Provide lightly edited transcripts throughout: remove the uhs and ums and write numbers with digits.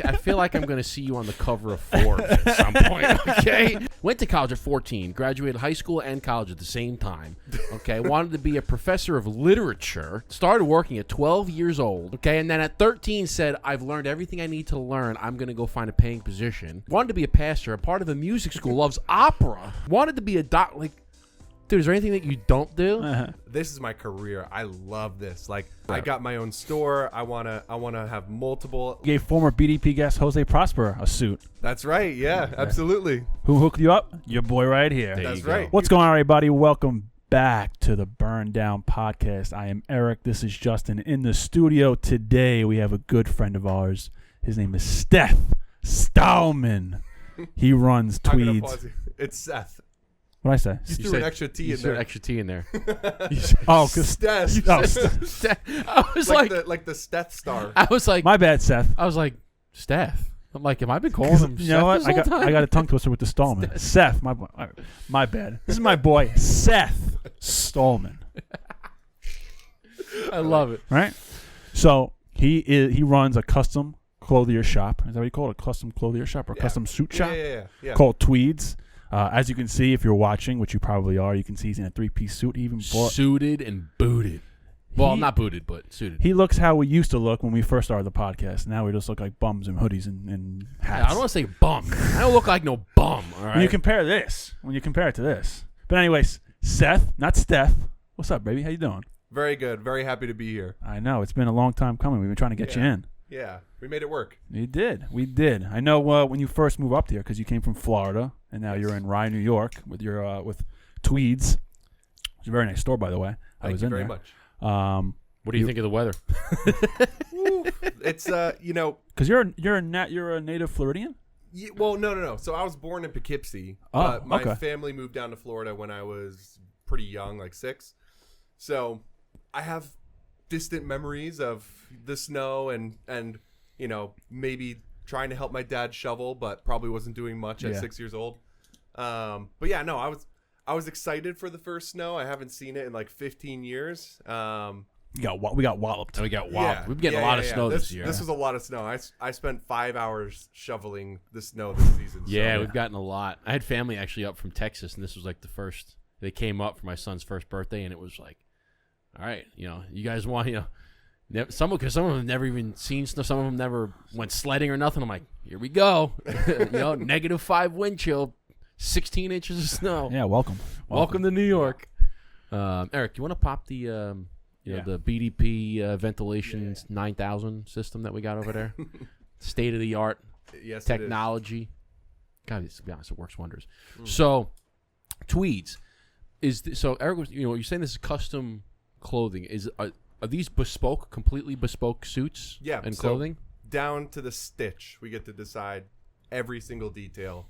I feel like I'm going to see you on the cover of Forbes at some point, okay? Went to college at 14, graduated high school and college at the same time, okay? Wanted to be a professor of literature, started working at 12 years old, okay? And then at 13 said, I've learned everything I need to learn. I'm going to go find a paying position. Wanted to be a pastor, a part of a music school, loves opera. Wanted to be a doc, like... Dude, is there anything that you don't do? This is my career. I love this. Like, I got my own store. I wanna have multiple. You gave former BDP guest Jose Prosper a suit. That's right. Yeah, absolutely. Who hooked you up? Your boy right here. That's right. What's going on, everybody? Welcome back to the Burn Down Podcast. I am Eric. This is Justin. In the studio today, we have a good friend of ours. His name is Seth Stahlmann. He runs I'm gonna Tweeds. pause you. It's Seth. What did I say? You threw an extra T in there. An extra T in there. Oh, because Steth. I was like the Steth Star. I was like, my bad, Seth. I was like, Steph. I'm like, have I been calling him? You know what? I got a tongue twister with the Stahlmann. Seth, my bad. This is my boy Seth Stahlmann. I love it. Right. So he runs a custom clothier shop. Is that what you call it? A custom clothier shop or custom suit shop? Yeah. Called Tweeds. As you can see, if you're watching, which you probably are, you can see he's in a three-piece suit. He even bought suited and booted. Well, not booted, but suited. He looks how we used to look when we first started the podcast. Now we just look like bums and hoodies and hats. I don't want to say bum. I don't look like no bum. All right. When you compare it to this. But anyways, Seth, not Steph. What's up, baby? How you doing? Very good. Very happy to be here. I know. It's been a long time coming. We've been trying to get you in. Yeah. We made it work. We did. I know when you first moved up here, because you came from Florida, and now you're in Rye, New York, with your with Tweeds. It's a very nice store, by the way. I was in there. Thank you very much. What do you think of the weather? It's because you're a native Floridian. Well, no. So I was born in Poughkeepsie, but my family moved down to Florida when I was pretty young, like 6. So I have distant memories of the snow and maybe trying to help my dad shovel, but probably wasn't doing much at 6 years old. But yeah, no, I was excited for the first snow. I haven't seen it in like 15 years. We got walloped. We got walloped. We've been getting a lot of snow this year. This was a lot of snow. I spent 5 hours shoveling the snow this season. Yeah, we've gotten a lot. I had family actually up from Texas, and this was like the first. They came up for my son's first birthday, and it was like, all right, you guys want, because some of them have never even seen snow. Some of them never went sledding or nothing. I'm like, here we go. -5 wind chill, 16 inches of snow. Yeah, welcome to New York. Eric, you want to pop the the BDP ventilation 9000 system that we got over there? State of the art technology. God, to be honest, it works wonders. So, Tweeds Eric was, you're saying this is custom clothing. Are these completely bespoke suits and clothing? So down to the stitch, we get to decide every single detail.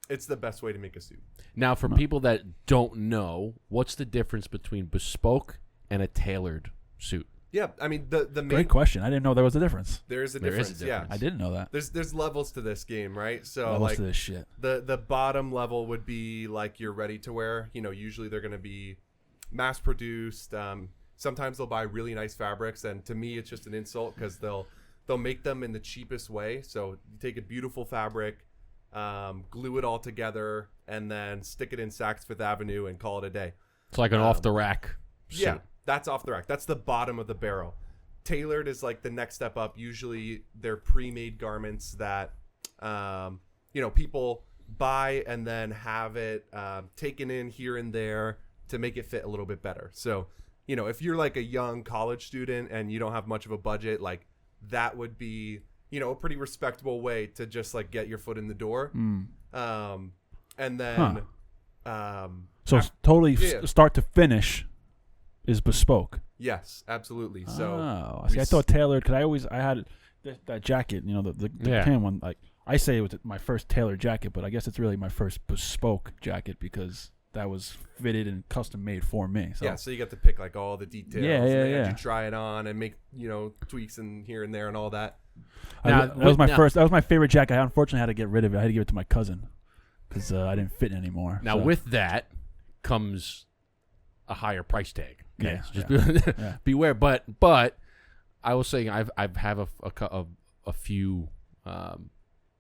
It's the best way to make a suit. Now, for people that don't know, what's the difference between bespoke and a tailored suit? Yeah, I mean the main great question. I didn't know there was a difference. There is a difference. Yeah, I didn't know that. There's levels to this game, right? So levels to this shit. The bottom level would be like your ready to wear. Usually they're going to be mass produced. Sometimes they'll buy really nice fabrics, and to me it's just an insult because they'll make them in the cheapest way. So you take a beautiful fabric, glue it all together, and then stick it in Saks Fifth Avenue and call it a day. It's like an off the rack suit. Yeah. That's off the rack. That's the bottom of the barrel. Tailored is like the next step up. Usually they're pre-made garments that, people buy and then have it taken in here and there to make it fit a little bit better. So, if you're like a young college student and you don't have much of a budget, like that would be, a pretty respectable way to just like get your foot in the door. And then, so totally start to finish is bespoke. Yes, absolutely. So, I thought tailored because I had that jacket, the tan one. Like I say, it was my first tailored jacket, but I guess it's really my first bespoke jacket because that was fitted and custom made for me. So. Yeah, so you get to pick like all the details. Yeah. You try it on and make tweaks and here and there and all that. That was my favorite jacket. I unfortunately had to get rid of it. I had to give it to my cousin because I didn't fit anymore. Now with that comes a higher price tag. Okay? Yeah, so just beware. But I will say I have a a few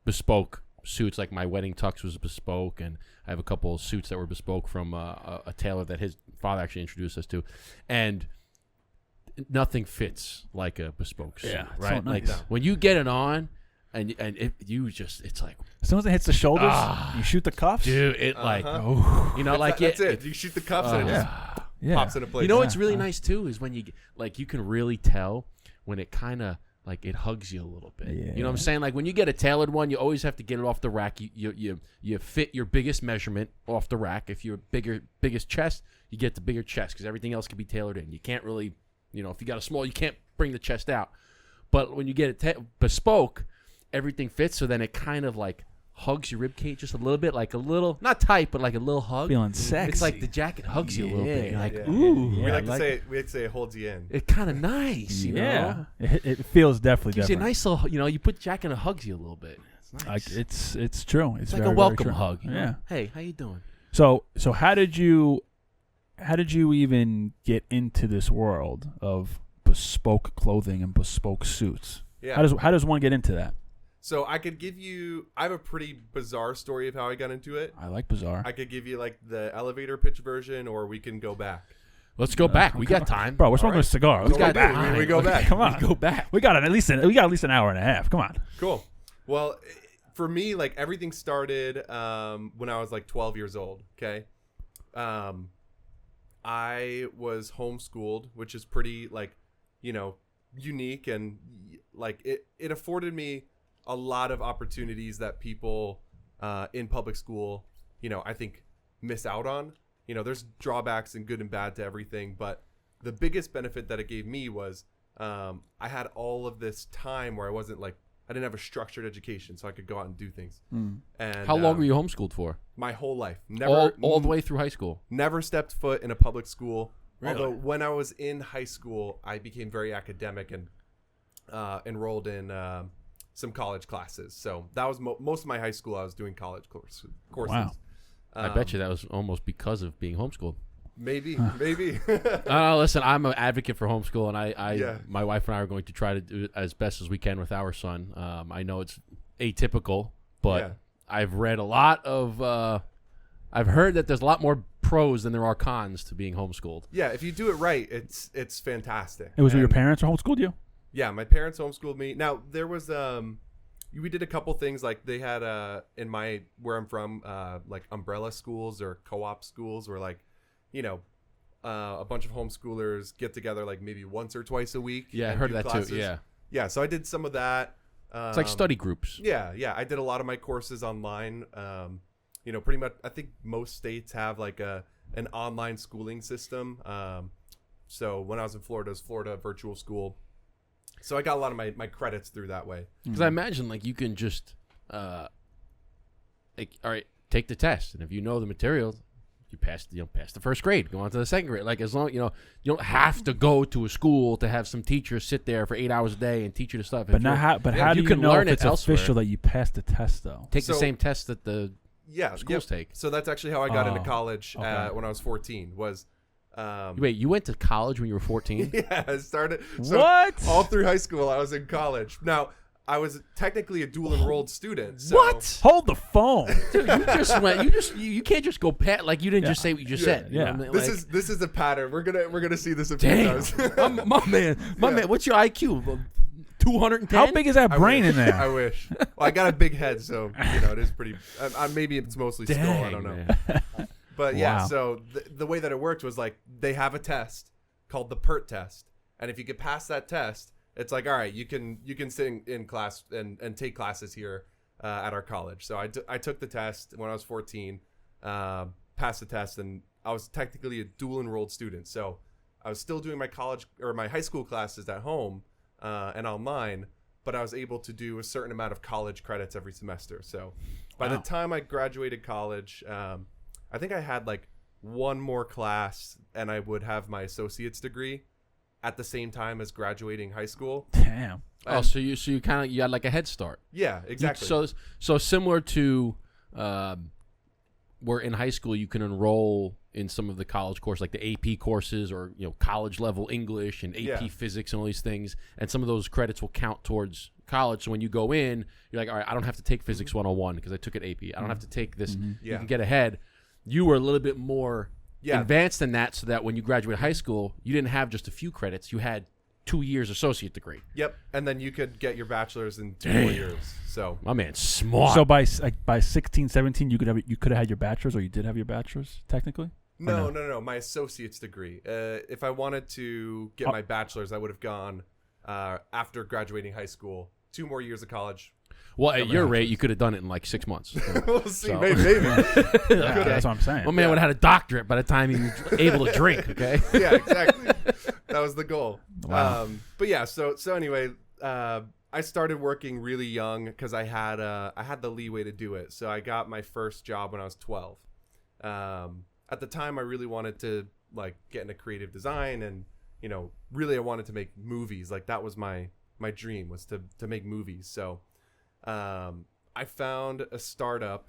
bespoke suits. Like my wedding tux was bespoke, and I have a couple of suits that were bespoke from a tailor that his father actually introduced us to, and nothing fits like a bespoke suit. Yeah, right. so nice. Like when you get it on, and it's like, As soon as it hits the shoulders, you shoot the cuffs. dude, it like, Oh, you know, like that's it. You shoot the cuffs and it just yeah. pops into place. You know what's really nice too is when you like you can really tell when it kind of like it hugs you a little bit. Yeah. You know what I'm saying? Like when you get a tailored one, you always have to get it off the rack. You fit your biggest measurement off the rack. If you're biggest chest, you get the bigger chest because everything else can be tailored in. You can't really, you know, if you got a small, you can't bring the chest out. But when you get it bespoke, everything fits. So then it kind of like hugs your rib cage just a little bit, like a little, not tight, but like a little hug. Feeling sexy. It's like the jacket hugs you a little bit. You're like, yeah. ooh. We Yeah, like to say it holds you in. It's kind of nice, you know? It feels definitely Gives you a different. nice little, you know, you put the jacket and it hugs you a little bit. It's nice. Like it's true. It's like very, a welcome very true. hug. You know? Yeah. Hey, how you doing? So how did you even get into this world of bespoke clothing and bespoke suits? Yeah. How does one get into that? So I have a pretty bizarre story of how I got into it. I like bizarre. I could give you like the elevator pitch version, or we can go back. Let's go back. We got time. Bro, we're smoking right. a cigar. Let's We go got back. time. We go back. Come on. We go back. We got at least an hour and a half. Come on. Cool. Well, for me, like everything started when I was like 12 years old. Okay. I was homeschooled, which is pretty like, you know, unique, and like it afforded me a lot of opportunities that people in public school, you know, I think miss out on. You know, there's drawbacks and good and bad to everything, but the biggest benefit that it gave me was I had all of this time where I didn't have a structured education, so I could go out and do things. And How long were you homeschooled for? My whole life. Never All the way through high school. Never stepped foot in a public school. Really? Although when I was in high school, I became very academic and enrolled in some college classes. So that was most of my high school. I was doing college courses. Wow. I bet you that was almost because of being homeschooled. Maybe. Listen, I'm an advocate for homeschool, and Yeah. my wife and I are going to try to do it as best as we can with our son. I know it's atypical, but Yeah. I've read a lot of. I've heard that there's a lot more pros than there are cons to being homeschooled. Yeah, if you do it right, it's fantastic. It was your And- parents who homeschooled you? Yeah, my parents homeschooled me. Now there was we did a couple things, like they had in where I'm from like umbrella schools or co-op schools where like, you know, a bunch of homeschoolers get together like maybe once or twice a week. Yeah, I and heard do that classes. too. Yeah, Yeah, so I did some of that. it's like study groups. Yeah, I did a lot of my courses online. You know, pretty much I think most states have like an online schooling system. So when I was in Florida, it was Florida Virtual School. So I got a lot of my credits through that way. Because I imagine like you can just, all right, take the test, and if you know the material, you pass the first grade, go on to the second grade. Like as long you don't have to go to a school to have some teachers sit there for 8 hours a day and teach you the stuff. But how do you you can know learn if it it's elsewhere. official that you passed the test though? Take the So- same test that the Yeah, schools take. So that's actually how I got into Oh, college okay. when I was 14. Was Wait, you went to college when you were 14? yeah, I started. So What? All through high school, I was in college. Now, I was technically a dual enrolled student. So What? Hold the phone. Dude, you just went. You can't just go pat like you didn't just say what you just said. You know what I mean? This is a pattern. We're gonna see this a few damn. times. my man. What's your IQ? 210. How big is that I brain wish. in there? I wish. Well, I got a big head, so you know it is pretty. Maybe it's mostly skull. I don't know. Man. But yeah, Wow. so the way that it worked was like they have a test called the PERT test, and if you get past that test, it's like, all right, you can sit in class and take classes here at our college. So I took the test when I was 14, passed the test, and I was technically a dual enrolled student. So I was still doing my college or my high school classes at home and online, but I was able to do a certain amount of college credits every semester. So by the time I graduated college, I think I had like one more class and I would have my associate's degree at the same time as graduating high school. Damn. Oh, so you had like a head start. Yeah, exactly. So similar to where in high school you can enroll in some of the college course, like the AP courses or college level English and AP physics and all these things, and some of those credits will count towards college. So when you go in, you're like, all right, I don't have to take physics 101 because I took it AP. I don't have to take this. You can get ahead. You were a little bit more advanced than that, so that when you graduated high school, you didn't have just a few credits. You had 2 years associate degree. Yep, and then you could get your bachelor's in 2 more years. So my man's smart. So by 16, 17, you could have had your bachelor's, or you did have your bachelor's technically. No. My associate's degree. If I wanted to get my bachelor's, I would have gone after graduating high school, 2 more years of college. Well, at your rate, you could have done it in like 6 months. We'll see, maybe. That's what I'm saying. My man would have had a doctorate by the time he was able to drink. Okay. Yeah, exactly. That was the goal. Wow. But yeah, so anyway, I started working really young because I had the leeway to do it. So I got my first job when I was 12. At the time, I really wanted to like get into creative design, and really I wanted to make movies. Like that was my dream, was to make movies. So I found a startup.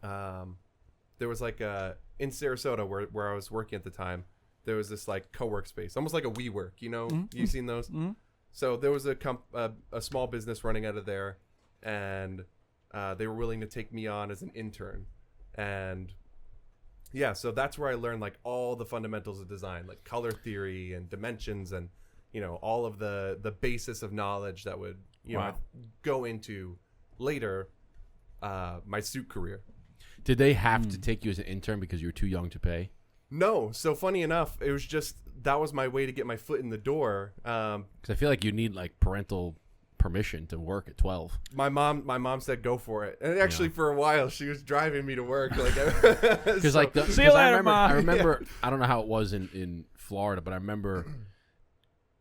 There was like in Sarasota where I was working at the time. There was this like co-work space, almost like a WeWork. You've seen those. Mm-hmm. So there was a small business running out of there, and they were willing to take me on as an intern. And yeah, so that's where I learned like all the fundamentals of design, like color theory and dimensions, and all of the basis of knowledge that would go into later my suit career. Did they have to take you as an intern because you were too young to pay? No. So funny enough, it was just that was my way to get my foot in the door. Because I feel like you need like parental permission to work at 12. My mom said go for it, and actually for a while she was driving me to work. Like, because see you later, Mom. I remember I don't know how it was in Florida, but I remember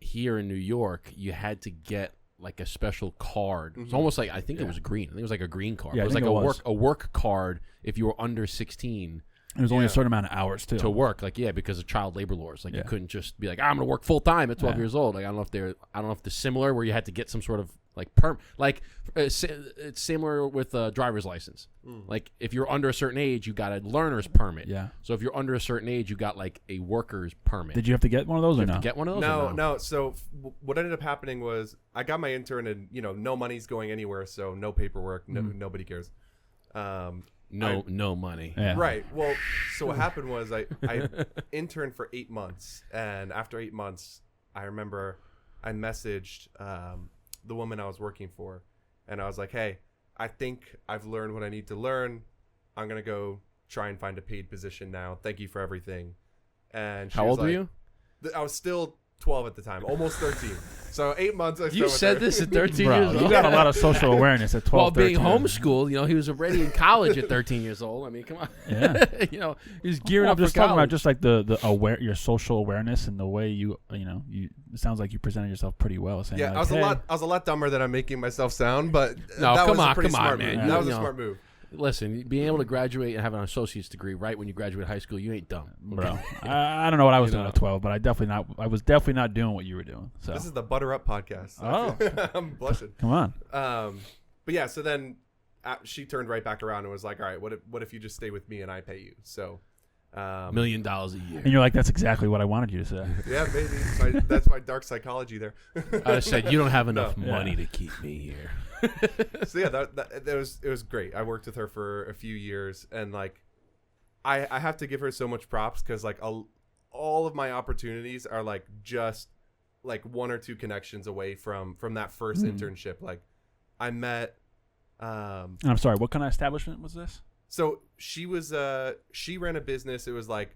here in New York you had to get like a special card. It's almost like, I think it was green. I think it was like a green card. Yeah, it was like a work card if you were under 16. It was only a certain amount of hours too to work, like because of child labor laws. Like you couldn't just be like, I'm going to work full time at 12 years old. Like I don't know if they're similar where you had to get some sort of like it's similar with a driver's license. Like if you're under a certain age, you got a learner's permit. Yeah. So if you're under a certain age, you got like a worker's permit. Did you have to get one of those or no? To get one of those? No. So what ended up happening was I got my intern, and no money's going anywhere, so no paperwork, nobody cares. No money. Yeah. Right. Well, so what happened was I interned for 8 months, and after 8 months, I remember I messaged the woman I was working for, and I was like, hey, I think I've learned what I need to learn. I'm going to go try and find a paid position now. Thank you for everything. And she How old was were you? I was still 12 at the time, almost 13. So 8 months. You said this at 13 years old. You got a lot of social awareness at 12. Well, being homeschooled, he was already in college at 13 years old. I mean, come on. Yeah. He was gearing up for college. I'm just talking about just like the your social awareness and the way you it sounds like you presented yourself pretty well. Saying I was a lot dumber than I'm making myself sound, but no, that come was on, a pretty come smart on, man. move. That was a smart move. Listen, being able to graduate and have an associate's degree right when you graduate high school, you ain't dumb, bro. I don't know what I was doing at 12, but I was definitely not doing what you were doing. So this is the Butter Up podcast. Oh, I'm blushing. Come on. But yeah, so then she turned right back around and was like, all right, what if you just stay with me and I pay you? So $1 million a year. And you're like, that's exactly what I wanted you to say. Yeah, maybe. That's my dark psychology there. I said, you don't have enough money to keep me here. So yeah, it was great. I worked with her for a few years, and like I have to give her so much props because like all of my opportunities are like just like 1 or 2 connections away from that first internship. Like I met and I'm sorry, what kind of establishment was this? So she ran a business. It was like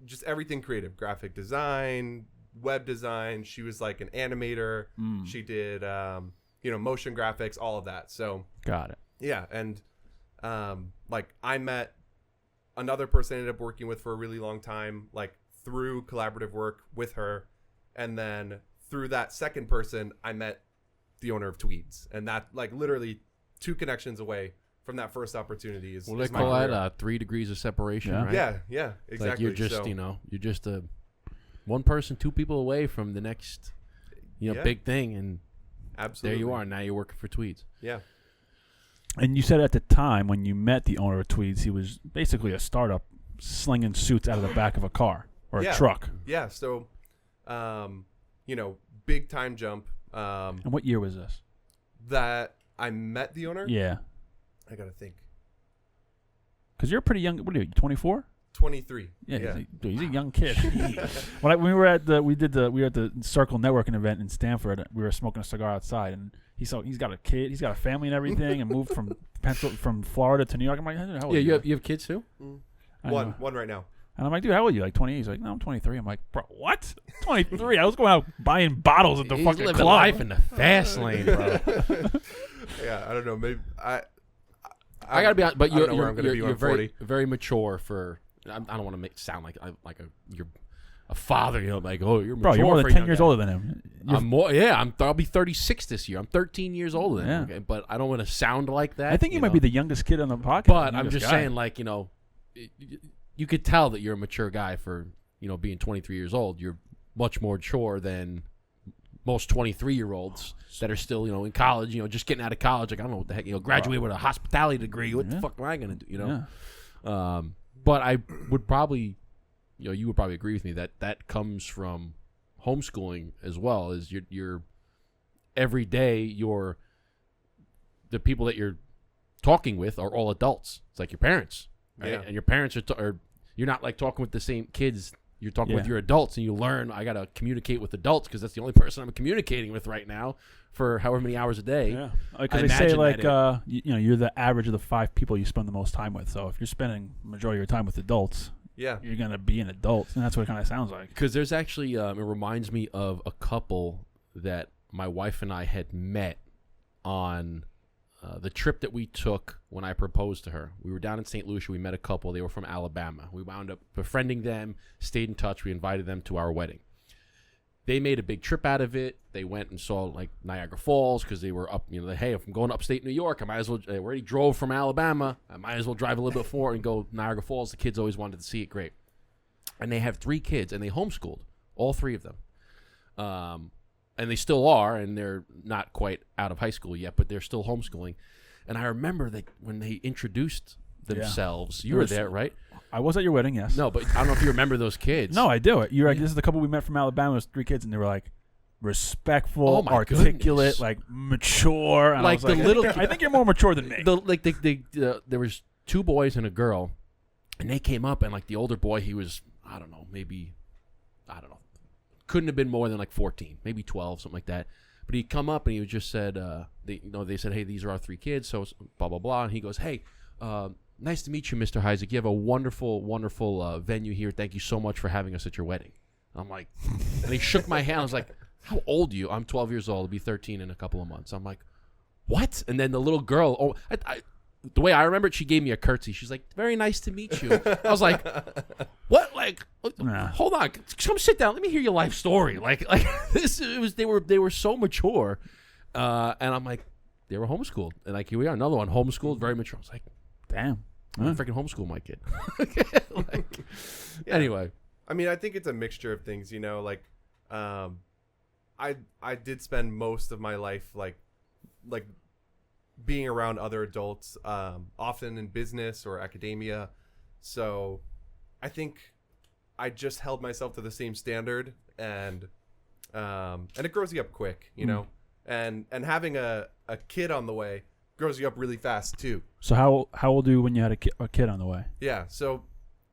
just everything creative, graphic design, web design. She was like an animator. She did motion graphics, all of that. So got it. Yeah, and like I met another person I ended up working with for a really long time, like through collaborative work with her, and then through that second person, I met the owner of Tweeds, and that like literally 2 connections away from that first opportunity is. Well, they call that 3 degrees of separation, right? Yeah, exactly. Like you're just you're just a 1 person, 2 people away from the next big thing, and absolutely there you are. Now you're working for Tweeds. Yeah. And you said at the time when you met the owner of Tweeds, he was basically a startup slinging suits out of the back of a car or a truck. Yeah. So, big time jump. And what year was this? That I met the owner? Yeah. I got to think. Because you're pretty young. What are you, 24? 23. Yeah. He's a young kid. When we were at the Circle Networking event in Stanford, we were smoking a cigar outside, and he's got a kid, he's got a family and everything, and moved from Florida to New York. I'm like, how old are you? You have kids too? One right now. And I'm like, dude, how old are you? Like 28? He's like, no, I'm 23. I'm like, bro, what? 23? I was going out buying bottles at the fucking living club. Life in the fast lane, bro. Yeah, I don't know. Maybe I gotta be honest, but you're very, very mature for. I don't want to sound like you're a father. Like, oh, you're mature. Bro, you're more than 10 years older than him. I'm more. Yeah, I'll be 36 this year. I'm 13 years older than him. Okay? But I don't want to sound like that. I think you might be the youngest kid on the podcast. But I'm just saying, like, you could tell that you're a mature guy for being 23 years old. You're much more mature than most 23-year-olds that are still in college. Just getting out of college. Like, I don't know what the heck. Graduated with a hospitality degree. What the fuck am I gonna do? But I would probably, you would probably agree with me that comes from homeschooling as well. Is you're every day the people that you're talking with are all adults. It's like your parents, right? Yeah. And your parents are you're not like talking with the same kids. You're talking with your adults, and you learn. I gotta communicate with adults because that's the only person I'm communicating with right now for however many hours a day. Yeah, because they say like you're the average of the 5 people you spend the most time with. So if you're spending the majority of your time with adults, you're gonna be an adult, and that's what it kind of sounds like. Because there's actually it reminds me of a couple that my wife and I had met on the trip that we took when I proposed to her. We were down in St. Lucia. We met a couple. They were from Alabama. We wound up befriending them, stayed in touch. We invited them to our wedding. They made a big trip out of it. They went and saw like Niagara Falls because they were up, hey, if I'm going upstate New York, I might as well, we already drove from Alabama. I might as well drive a little bit forward and go Niagara Falls. The kids always wanted to see it. Great. And they have 3 kids, and they homeschooled, all 3 of them. And they still are, and they're not quite out of high school yet, but they're still homeschooling. And I remember that when they introduced themselves, you were there, right? I was at your wedding, yes. No, but I don't know if you remember those kids. No, I do. You're like, this is the couple we met from Alabama. It was 3 kids, and they were like respectful, articulate, like mature. And like I was the little. I think you're more mature than me. There was 2 boys and a girl, and they came up, and like the older boy, he was couldn't have been more than like 14, maybe 12, something like that. But he'd come up and he just said, they said, hey, these are our 3 kids, so blah, blah, blah. And he goes, hey, nice to meet you, Mr. Heisek. You have a wonderful, wonderful venue here. Thank you so much for having us at your wedding. I'm like, and he shook my hand. I was like, how old are you? I'm 12 years old. I'll be 13 in a couple of months. I'm like, what? And then the little girl, the way I remember it, she gave me a curtsy. She's like, very nice to meet you. I was like, what? Like, hold on. Come sit down. Let me hear your life story. Like this, they were so mature. And I'm like, they were homeschooled. And like, here we are. Another one, homeschooled, very mature. I was like, damn. I'm freaking homeschool my kid. Anyway. I mean, I think it's a mixture of things, like, I did spend most of my life, like being around other adults, often in business or academia. So I think I just held myself to the same standard, and it grows you up quick, know, and having a kid on the way grows you up really fast too. So how old were you when you had a kid on the way? Yeah. So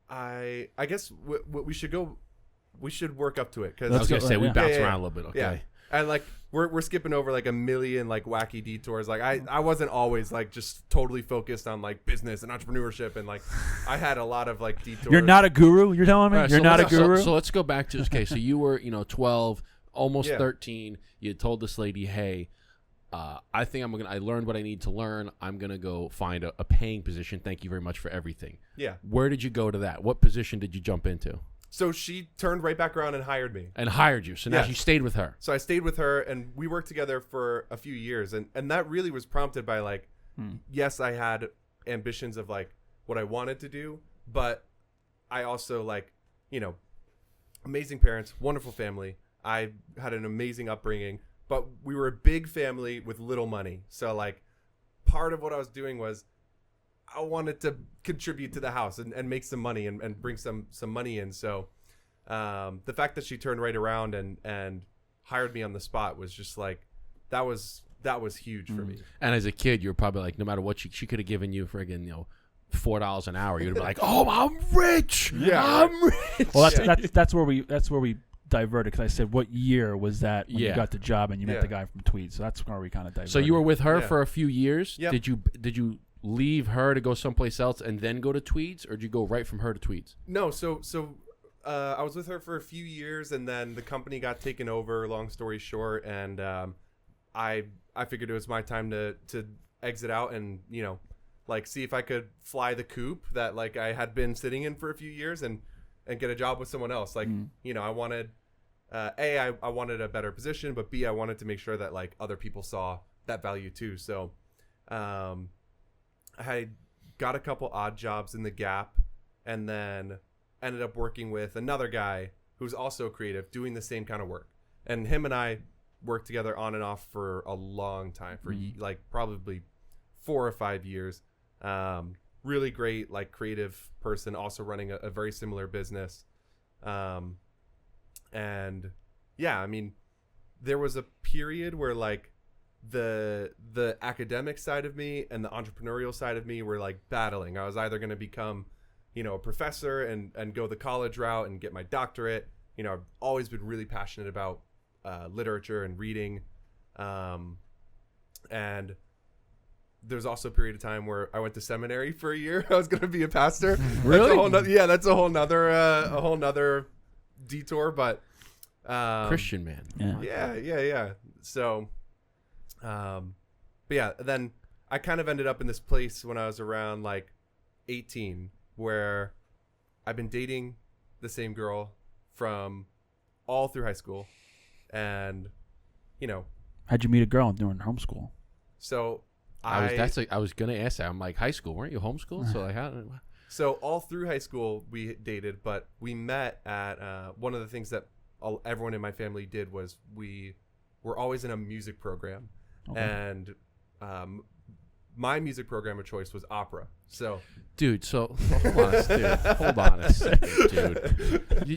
I guess we should work up to it. Cause I was going to say, we bounce around a little bit. Okay. Yeah. And like we're skipping over like a million like wacky detours. Like I wasn't always like just totally focused on like business and entrepreneurship, and like I had a lot of like detours. You're not a guru, you're telling me? Right, you're not a guru? So let's go back to this case. So you were, 12, almost 13. You had told this lady, hey, I think I learned what I need to learn. I'm going to go find a paying position. Thank you very much for everything. Yeah. Where did you go to that? What position did you jump into? So she turned right back around and hired me. And hired you. So now you stayed with her. So I stayed with her, and we worked together for a few years. And that really was prompted by like, yes, I had ambitions of like what I wanted to do, but I also like, amazing parents, wonderful family. I had an amazing upbringing, but we were a big family with little money. So like part of what I was doing was I wanted to contribute to the house and make some money and bring some money in. So the fact that she turned right around and hired me on the spot was just like, that was huge for me. And as a kid, you're probably like, no matter what, she could have given you friggin', $4 an hour. You'd be like, oh, I'm rich. Yeah, I'm rich. Well, that's where we diverted, because I said, what year was that when you got the job and you met the guy from Tweeds? So that's where we kind of diverted. So you were with her for a few years. Yep. Did you leave her to go someplace else and then go to Tweeds, or did you go right from her to Tweeds? No, so I was with her for a few years, and then the company got taken over. Long story short, and I figured it was my time to exit out and like see if I could fly the coop that like I had been sitting in for a few years and get a job with someone else. Like I wanted I wanted a better position, but B, I wanted to make sure that like other people saw that value too. So I got a couple odd jobs in the Gap, and then ended up working with another guy who's also creative, doing the same kind of work. And him and I worked together on and off for a long time, for like probably 4 or 5 years. Really great, like creative person, also running a very similar business. And yeah, I mean, there was a period where like the academic side of me and the entrepreneurial side of me were like battling. I was either going to become, a professor and go the college route and get my doctorate. I've always been really passionate about literature and reading. And there's also a period of time where I went to seminary for a year. I was going to be a pastor. Really? That's a whole nother detour, but Christian man. Yeah. So, but yeah, then I kind of ended up in this place when I was around like 18, where I've been dating the same girl from all through high school, and how'd you meet a girl during homeschool? So I was gonna ask that. I'm like, high school, weren't you homeschooled? So like, So all through high school we dated, but we met at one of the things that everyone in my family did was we were always in a music program, and my music program of choice was opera. So, dude, hold on a second,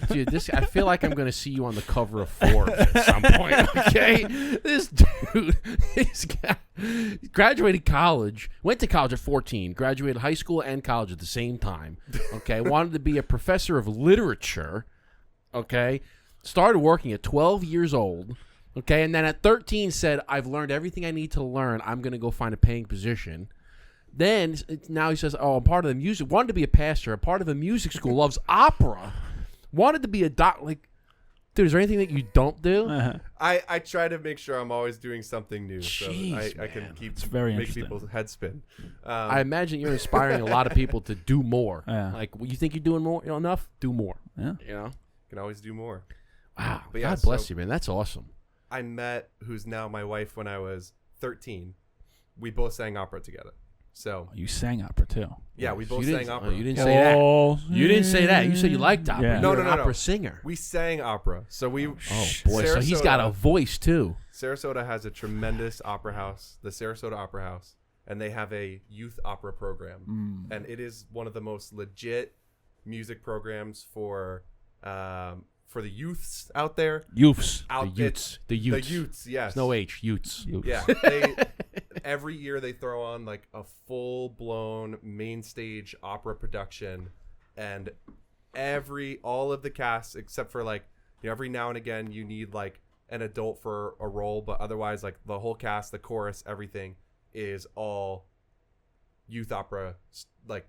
dude. This, I feel like I'm going to see you on the cover of Forbes at some point, okay? This dude, this guy, graduated college, went to college at 14, graduated high school and college at the same time, okay? Wanted to be a professor of literature, okay? Started working at 12 years old, okay? And then at 13 said, I've learned everything I need to learn. I'm going to go find a paying position. Then now he says, "Oh, I'm part of the music. Wanted to be a pastor. A part of a music school. Loves opera. Wanted to be a doc. Like, dude, is there anything that you don't do?" I try to make sure I'm always doing something new, Jeez, so I can keep making people's heads spin. I imagine you're inspiring a lot of people to do more. Yeah. Like, you think you're doing more enough? Do more. Yeah. Can always do more. Wow. But yeah, God bless you, man. That's awesome. I met who's now my wife when I was 13. We both sang opera together. So you sang opera too. Yeah, we both sang opera. You didn't say that. You didn't say that. You said you liked opera. Yeah. You're an opera singer. We sang opera. So we. Oh boy, so he's got a voice too. Sarasota has a tremendous opera house, the Sarasota Opera House, and they have a youth opera program, and it is one of the most legit music programs for the youths out there. The youths. Yes. There's no H. Youths. Yeah. Every year they throw on like a full-blown main stage opera production, and all of the cast except for like every now and again you need like an adult for a role, but otherwise like the whole cast, the chorus, everything is all youth opera, like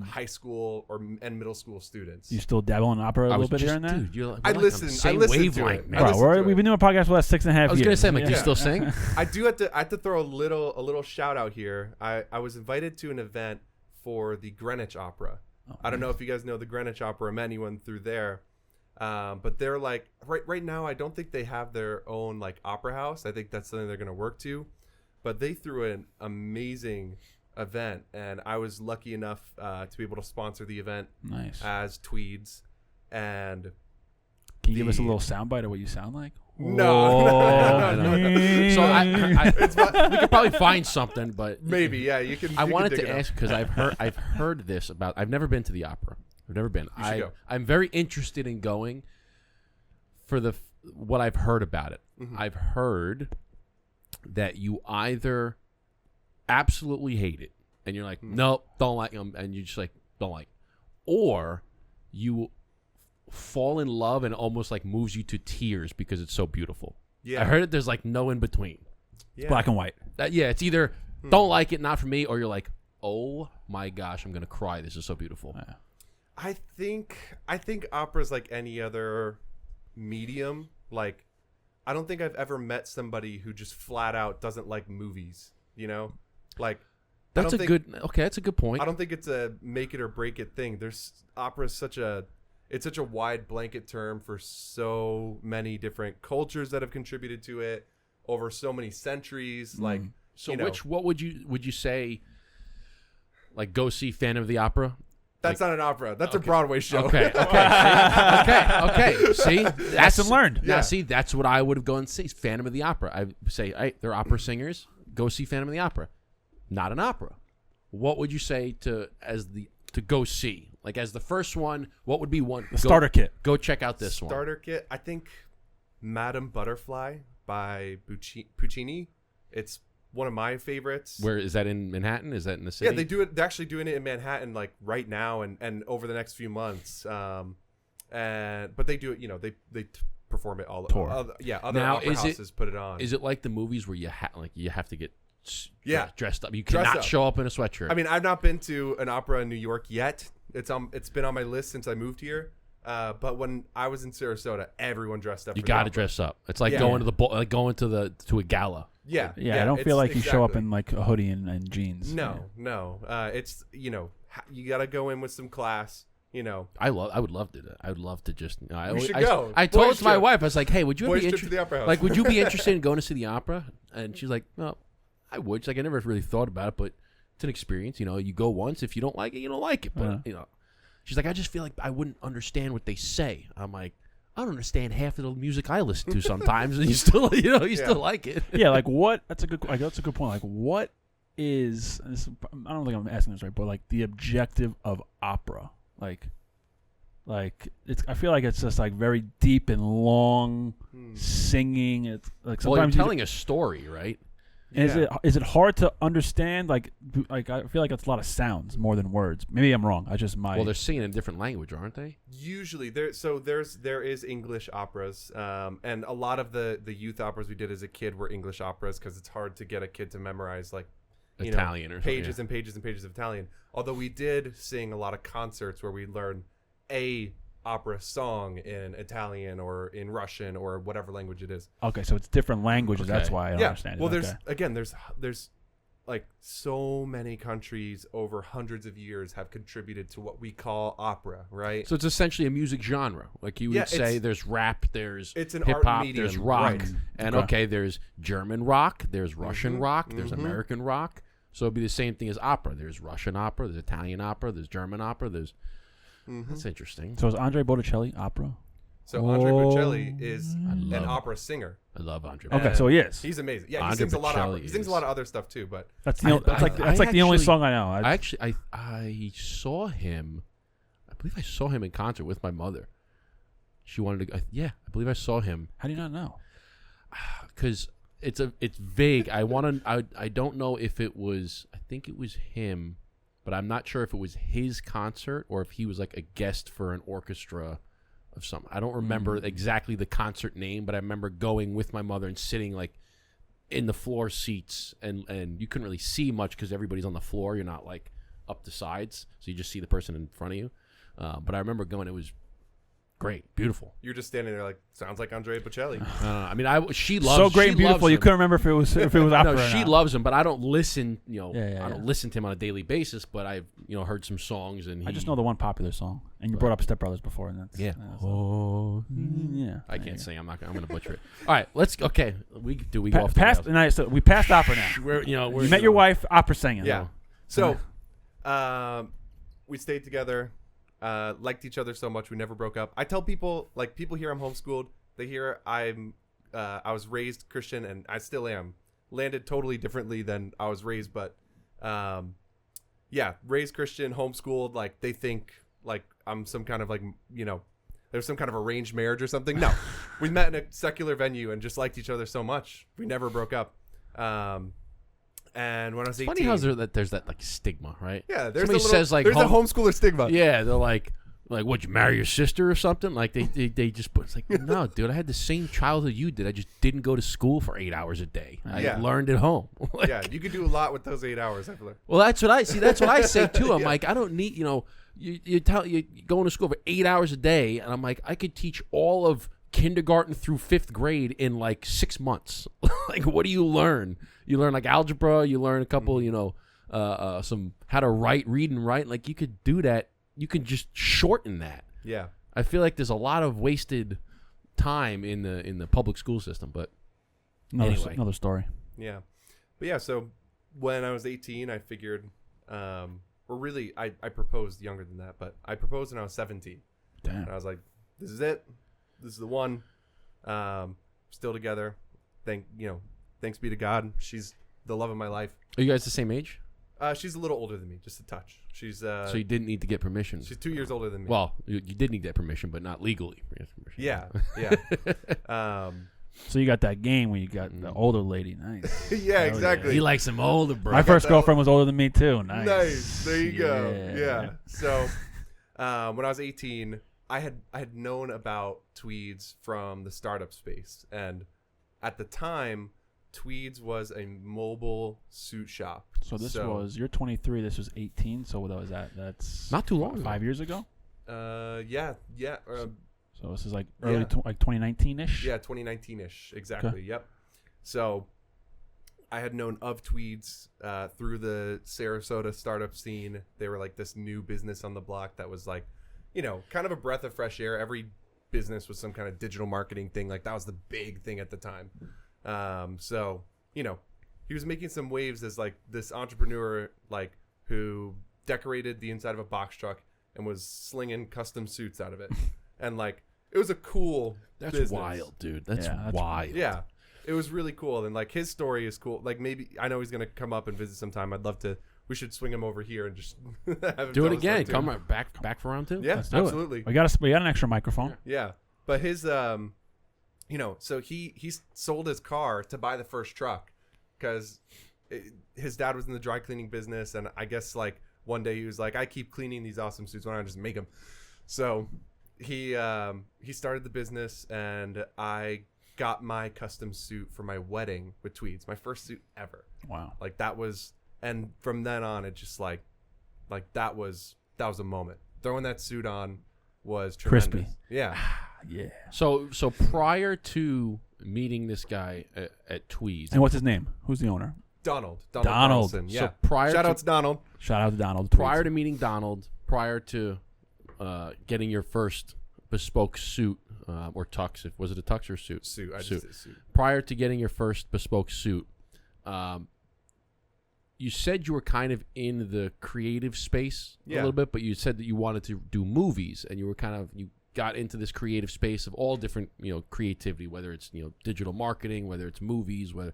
high school and middle school students. You still dabble in opera a little bit here and there? Dude, I listen to it. Bro, we've been doing a podcast for the last 6.5 years. I was gonna say, do you still sing? I do have to throw a little shout out here. I was invited to an event for the Greenwich Opera. I don't know if you guys know the Greenwich Opera, anyone through there, but they're like right now. I don't think they have their own like opera house. I think that's something they're gonna work to, but they threw an amazing event, and I was lucky enough to be able to sponsor the event nice as Tweeds, and Can you give us a little soundbite of what you sound like? No. So we could probably find something, but Maybe, yeah. You can. I you wanted can dig to it up. ask because I've heard this about. I've never been to the opera. I've never been. You should go. I'm very interested in going for what I've heard about it. Mm-hmm. I've heard that you either absolutely hate it and you're like, nope, don't like them, and you just like don't like, or you fall in love and almost like moves you to tears because it's so beautiful. Yeah. I heard that there's like no in between. Yeah. Black and white. Yeah, it's either don't like it, not for me, or you're like, oh my gosh, I'm gonna cry. This is so beautiful. Yeah. I think opera's like any other medium. Like, I don't think I've ever met somebody who just flat out doesn't like movies. You know, like That's a good point. I don't think it's a make it or break it thing. Opera is such a wide blanket term for so many different cultures that have contributed to it over so many centuries. Like, So you know, what would you say? Like, go see Phantom of the Opera. that's not an opera. That's a Broadway show. Okay. See, Lesson learned. Now, Yeah. see, that's what I would have gone and see. Phantom of the Opera. I say, hey, they're opera singers. Go see Phantom of the Opera. Not an opera. What would you say to go see? Like, as the first one, what would be one? The starter kit. Go check out this one. Starter kit. I think Madame Butterfly by Puccini. It's one of my favorites. Where is that in Manhattan? Is that in the city? Yeah, they do it. They're actually doing it in Manhattan, like right now, and over the next few months. But they do it. You know, they perform it all. Tour. Other Now, opera houses put it on. Is it like the movies where you have to get dressed up? You Dress cannot up. show up in a sweatshirt. I mean, I've not been to an opera in New York yet. It's been on my list since I moved here. But when I was in Sarasota, everyone dressed up. you for the got to opera. dress up. It's like Yeah. going to a gala. Yeah, Yeah, I don't feel like you show up exactly. in like a hoodie and jeans. No. It's you got to go in with some class. You know, I would love to do that. I would love to just. We should go. I told Boys my trip. wife, I was like, "Hey, would you Boys be trip to the opera house. Like, would you be interested in going to see the opera?" And she's like, "No, I would." She's like, "I never really thought about it, but it's an experience. You know, you go once. If you don't like it, you don't like it. But you know." She's like, I just feel like I wouldn't understand what they say. I'm like, I don't understand half of the music I listen to sometimes, and you still, still like it. Yeah, like what? That's a good point. Like, what is? I don't think I'm asking this right, but like the objective of opera, like it's. I feel like it's just like very deep and long singing. It's like Well, you're sometimes telling a story, right? Is it hard to understand? Like I feel like it's a lot of sounds more than words. Maybe I'm wrong. Well, they're singing in a different language, aren't they? Usually there is English operas, and a lot of the youth operas we did as a kid were English operas because it's hard to get a kid to memorize like Italian or something, pages and pages and pages of Italian. Although we did sing a lot of concerts where we learned a opera song in Italian or in Russian or whatever language it is. Okay, so it's different languages. Okay. That's why I don't understand it. Well, Okay. there's like so many countries over hundreds of years have contributed to what we call opera, right? So it's essentially a music genre. Like you would say, there's rap, there's it's an hip art hop, medium, there's rock, right. and Okay. there's German rock, there's Russian rock, there's American rock. So it'd be the same thing as opera. There's Russian opera, there's Italian opera, there's German opera. That's interesting. So is Andre Botticelli opera? So Andre Bocelli is an love- opera singer. I love Andre. Okay, And so he is. He's amazing. Yeah, Andre he sings a lot of opera. Bocelli He sings a lot of other stuff too, but That's I the only actually- song I know. I saw him. I believe I saw him in concert with my mother. She wanted to. I believe I saw him How do you not know? because it's vague. I don't know if it was. I think it was him, but I'm not sure if it was his concert or if he was like a guest for an orchestra of some. I don't remember exactly the concert name, but I remember going with my mother and sitting like in the floor seats, and you couldn't really see much because everybody's on the floor. You're not like up the sides, so you just see the person in front of you. But I remember going. It was great, beautiful. you're just standing there like, sounds like Andre Bocelli. I mean, she loves So great she and beautiful. loves You him. couldn't remember if it was opera. No, or she not. loves him, but I don't listen. Yeah, I don't listen to him on a daily basis. But I've heard some songs, and I just know the one popular song, and you brought up Step Brothers before, and that's Yeah. yeah. I can't sing. I'm going to butcher it. All right, let's. Okay, we go off. Past, the rails. so we passed opera now. We're You met your wife, opera singing. Yeah. So, we stayed together. liked each other so much we never broke up. I tell people, like, people hear I'm homeschooled, they hear I was raised Christian, and I still am. Landed totally differently than I was raised, but yeah, raised Christian, homeschooled. Like, they think like I'm some kind of, like, you know, there's some kind of arranged marriage or something. No, we met in a secular venue and just liked each other so much we never broke up. And when I was 18, funny how there's that like stigma, right? yeah, there's Somebody says like there's a homeschooler stigma. Yeah, they're like, would you marry your sister or something? Like they just put, it's like, no, dude, I had the same childhood you did. I just didn't go to school for 8 hours a day. I learned at home. Like, Yeah, you could do a lot with those 8 hours, I feel like. well, that's what I see. That's what I say too. I'm like, I don't need, you know, you going to school for 8 hours a day, and I'm like, I could teach all of kindergarten through 5th grade in like 6 months. Like, what do you learn? You learn like algebra. You learn a couple, you know, some how to read and write. Like, you could do that. You can just shorten that. Yeah. I feel like there's a lot of wasted time in the public school system. But anyway, another story. Yeah. But yeah, so when I was 18, I figured, or really, I proposed younger than that, but I proposed when I was 17. Damn. And I was like, this is it. This is the one. Still together. Thanks be to God. She's the love of my life. are you guys the same age? She's a little older than me, just a touch. She's So you didn't need to get permission. she's 2 years older than me. Well, you did need that permission, but not legally. yeah. So you got that game where you got the older lady. Nice. Yeah, Hell exactly. He likes some older, bro. My first that girlfriend was older than me too. Nice. Nice. There you go. Yeah. So when I was 18, I had known about Tweeds from the startup space, and at the time, Tweeds was a mobile suit shop. So this was, you're 23. This was 18. So what was that? That's Not too long ago. 5 years ago. Yeah. So this is like early, like 2019ish. Yeah, 2019ish. Exactly. Okay. Yep. So I had known of Tweeds through the Sarasota startup scene. They were like this new business on the block that was like, you know, kind of a breath of fresh air. Every business was some kind of digital marketing thing. Like, that was the big thing at the time. So, you know, he was making some waves as like this entrepreneur, like, who decorated the inside of a box truck and was slinging custom suits out of it. And like, it was a cool business. Wild, dude. That's wild. Yeah. It was really cool. And like, his story is cool. Like, maybe, I know he's going to come up and visit sometime. I'd love to. We should swing him over here and just have him do it again. Come right back for round two. Yeah, absolutely. We got an extra microphone. Yeah. But his, you know, so he sold his car to buy the first truck because his dad was in the dry cleaning business. And I guess like one day he was like, I keep cleaning these awesome suits. Why don't I just make them? So he started the business, and I got my custom suit for my wedding with Tweeds, my first suit ever. Wow. Like, that was, and from then on, it just like that was a moment. Throwing that suit on was tremendous. Crispy. Yeah. Yeah. So prior to meeting this guy at Tweeds, And what's his name? Who's the owner? Donald Donald. Carlson, yeah. So prior Shout to, out to Donald. Shout out to Donald. Prior to meeting Donald, prior to getting your first bespoke suit or tux, was it a tux or suit? Suit. I just said suit. Prior to getting your first bespoke suit, you said you were kind of in the creative space a little bit, but you said that you wanted to do movies, and you got into this creative space of all different, you know, creativity, whether it's, you know, digital marketing, whether it's movies, whether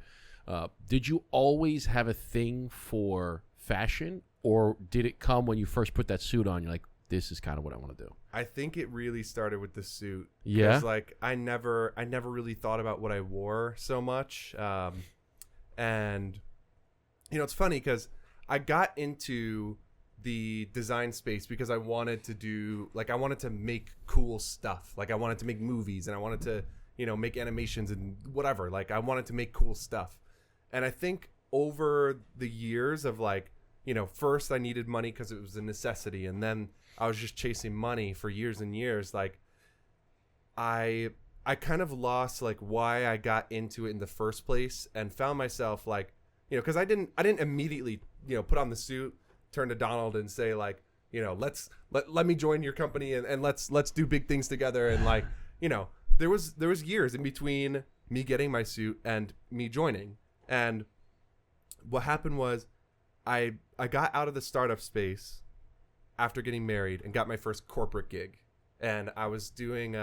did you always have a thing for fashion, or did it come when you first put that suit on? You're like, this is kind of what I want to do. I think it really started with the suit. Yeah. 'Cause, like, I never really thought about what I wore so much. And you know, it's funny because I got into the design space because I wanted to make cool stuff. Like, I wanted to make movies, and I wanted to, you know, make animations and whatever. Like, I wanted to make cool stuff. And I think over the years of, like, you know, first I needed money because it was a necessity, and then I was just chasing money for years and years. Like, I kind of lost like why I got into it in the first place, and found myself like, you know, because I didn't immediately, you know, put on the suit, turn to Donald and say like, you know, let me join your company and let's do big things together. And like, you know, there was years in between me getting my suit and me joining. And what happened was I got out of the startup space. after getting married and got my first corporate gig, and I was doing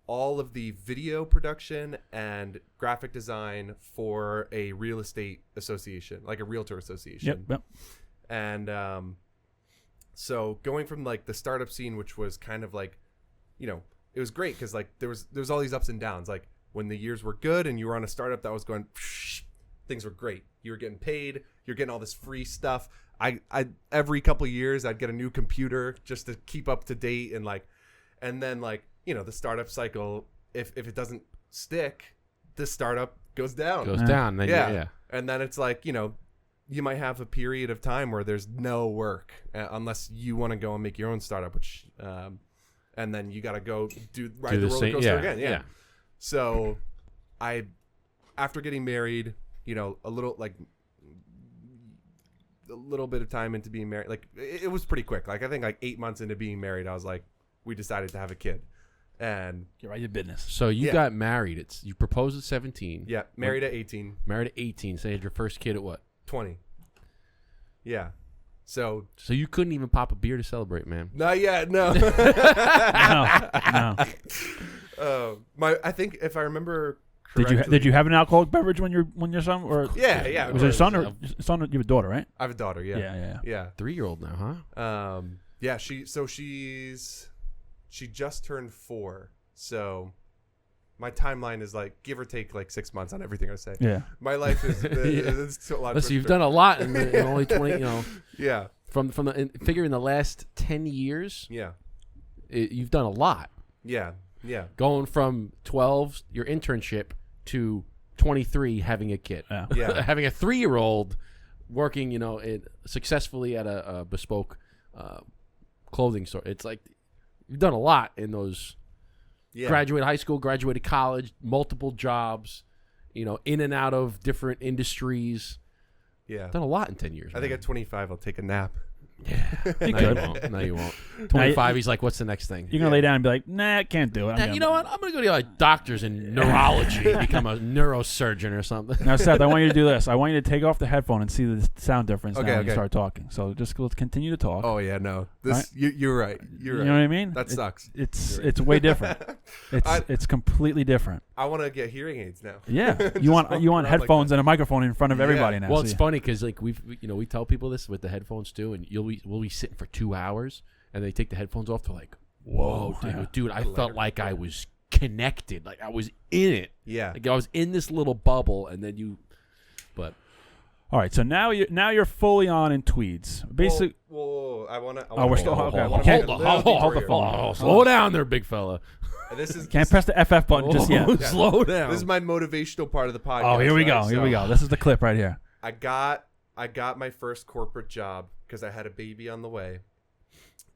all of the video production and graphic design for a real estate association, like a realtor association. Yep. And so going from like the startup scene, which was kind of like, you know, it was great because like there was all these ups and downs. Like when the years were good and you were on a startup that was going, things were great. You were getting paid. You're getting all this free stuff. I every couple of years I'd get a new computer just to keep up to date, and then like, you know, the startup cycle, if it doesn't stick, the startup goes down. Then yeah. And then it's like, you know, you might have a period of time where there's no work unless you want to go and make your own startup, which and then you got to go ride the roller coaster again. Yeah. So after getting married, you know, a little bit of time into being married, like it was pretty quick. Like I think like 8 months into being married, I was like, we decided to have a kid. And get right to business. So you got married. You proposed at 17. Yeah, married at 18. Married at 18. So you had your first kid at what? 20. Yeah. So you couldn't even pop a beer to celebrate, man. Not yet, no. No. I think if I remember correctly, Did you have an alcoholic beverage when your son or Yeah. was it a son or son? You have a daughter, right? I have a daughter. Yeah. Yeah. 3-year-old now, huh? Yeah. She just turned 4, so my timeline is like give or take like 6 months on everything I say. Yeah. My life is it's a lot. Listen, you've done a lot in only 20. You know. Yeah. From figuring the last 10 years. Yeah. You've done a lot. Yeah. Yeah. Going from 12, your internship, to 23, having a kid. Yeah. Having a 3-year-old working, you know, successfully at a bespoke clothing store. It's like you've done a lot in those. Yeah. Graduated high school, graduated college, multiple jobs, you know, in and out of different industries. Yeah. Done a lot in 10 years. I think at 25 I'll take a nap. Yeah. No, you won't. 25, he's like, what's the next thing? You're going to lay down and be like, nah, can't do it. You know what? I'm going to go to like doctors in neurology, become a neurosurgeon or something. Now, Seth, I want you to do this. I want you to take off the headphone and see the sound difference when you start talking. So just let's continue to talk. Oh, yeah, no. You're right. You're right. You know what I mean? That sucks. It's way different. It's completely different. I want to get hearing aids now. Yeah. You want headphones and a microphone in front of everybody now. Well, it's funny because like we tell people this with the headphones too, and we'll be sitting for 2 hours and they take the headphones off. They're like, whoa, dude, I felt like I was connected, like I was in it. Yeah, like I was in this little bubble, and then but all right, so now you're fully on in Tweeds. Basically, we're still hold the phone. Slow down there, big fella. This is can't press the FF button just yet. Slow down. This is my motivational part of the podcast. Oh, here we go. Here we go. This is the clip right here. I got my first corporate job because I had a baby on the way,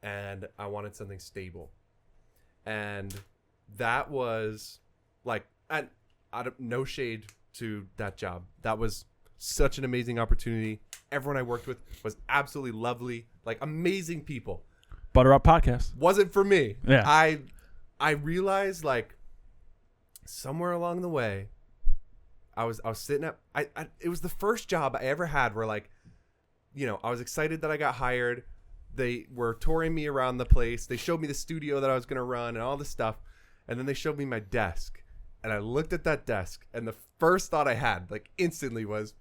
and I wanted something stable, and that was like, and no shade to that job. That was such an amazing opportunity. Everyone I worked with was absolutely lovely, like amazing people. Butter Up Podcast. Wasn't for me. Yeah. I realized like somewhere along the way, I was sitting at it was the first job I ever had where like, you know, I was excited that I got hired. They were touring me around the place. They showed me the studio that I was going to run and all this stuff. And then they showed me my desk. And I looked at that desk. And the first thought I had, like instantly, was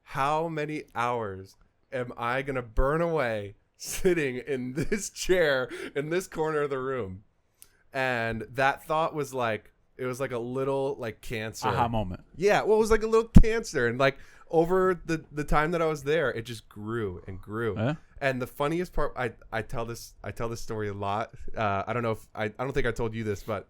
how many hours am I going to burn away sitting in this chair in this corner of the room? And that thought was like, it was like a little like cancer. Aha moment. Yeah. Well, it was like a little cancer. And like over the time that I was there, it just grew and grew. And the funniest part, I tell this story a lot. I don't know if I don't think I told you this, but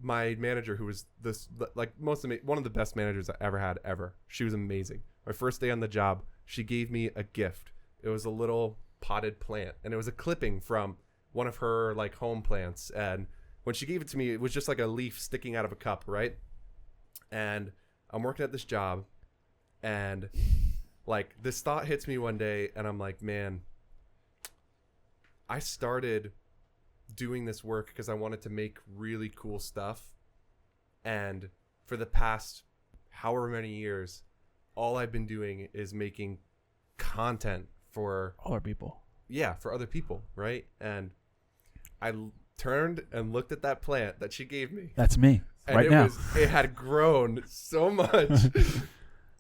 my manager, who was one of the best managers I ever had ever. She was amazing. My first day on the job, she gave me a gift. It was a little potted plant, and it was a clipping from one of her like home plants. And when she gave it to me, it was just like a leaf sticking out of a cup, right? And I'm working at this job, and like this thought hits me one day, and I'm like, man, I started doing this work because I wanted to make really cool stuff. And for the past however many years, all I've been doing is making content for Other people. for other people, right? And I turned and looked at that plant that she gave me. That's me And right now. It had grown so much.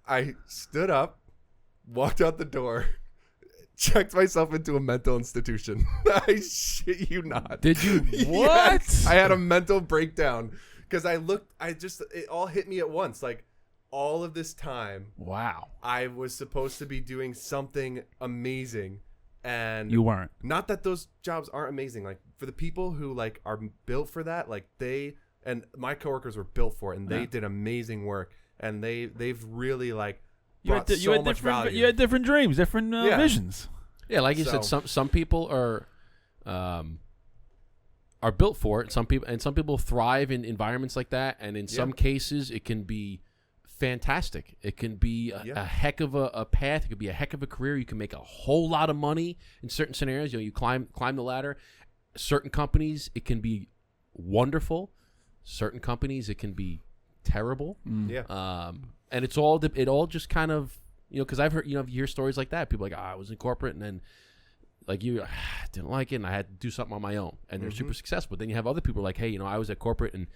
I stood up, walked out the door, checked myself into a mental institution. I shit you not. Did you? What? Yes, I had a mental breakdown because it all hit me at once. Like, all of this time, Wow. I was supposed to be doing something amazing. And You weren't. not that those jobs aren't amazing. Like, for the people who like are built for that, like and my coworkers were built for it, and they did amazing work, and they've really like brought so much value. You had different dreams, different visions. Yeah, like you said, some people are built for it. Some people thrive in environments like that, and in some cases, it can be fantastic. It can be a heck of a path. It could be a heck of a career. You can make a whole lot of money in certain scenarios. You climb the ladder. Certain companies, it can be wonderful. Certain companies, it can be terrible. Yeah. And it all just kind of, because I've heard, you hear stories like that. People are like, I was in corporate, and then like didn't like it, and I had to do something on my own, and they're super successful. But then you have other people like, hey, I was at corporate, and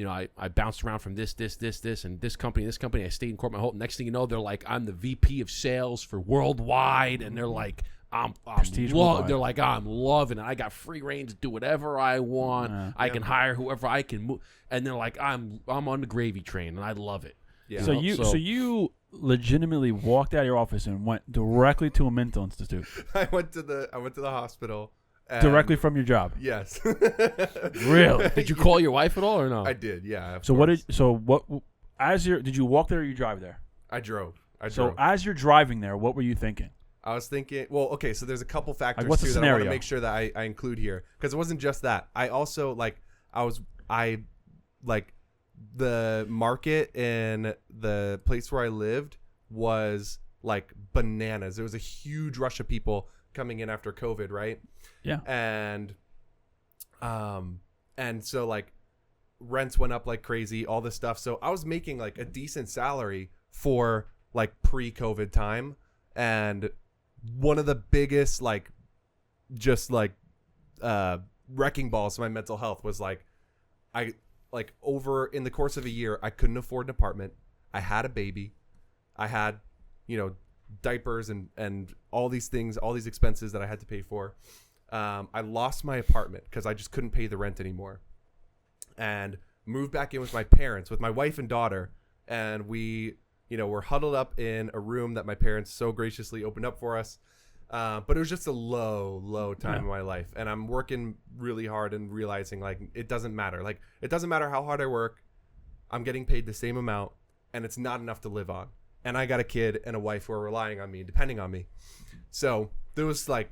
I bounced around from this, and this company. I stayed in corporate my whole. Next thing you know, they're like, I'm the VP of sales for worldwide, and they're like, I'm loving it. I got free reign to do whatever I want. I can hire whoever I can move, and they're like, I'm on the gravy train, and I love it. Yeah. So you legitimately walked out of your office and went directly to a mental institute. I went to the hospital. Directly from your job. Yes. Really? Did you call your wife at all or no? I did. Yeah. Did you walk there or you drive there? I drove. So as you're driving there, what were you thinking? I was thinking, well, okay, so there's a couple factors what's the too that I want to scenario? make sure that I include here, because it wasn't just that. I also the market in the place where I lived was like bananas. There was a huge rush of people coming in after COVID, right? Yeah. And so like rents went up like crazy, all this stuff. So I was making like a decent salary for like pre-COVID time, and one of the biggest like just like wrecking balls to my mental health was like over in the course of a year, I couldn't afford an apartment. I had a baby. I had, diapers and all these things, all these expenses that I had to pay for. I lost my apartment because I just couldn't pay the rent anymore, and moved back in with my parents, with my wife and daughter. And we, were huddled up in a room that my parents so graciously opened up for us. But it was just a low time in my life. And I'm working really hard and realizing like, it doesn't matter. Like, it doesn't matter how hard I work. I'm getting paid the same amount, and it's not enough to live on. And I got a kid and a wife who are relying on me, depending on me. So there was like,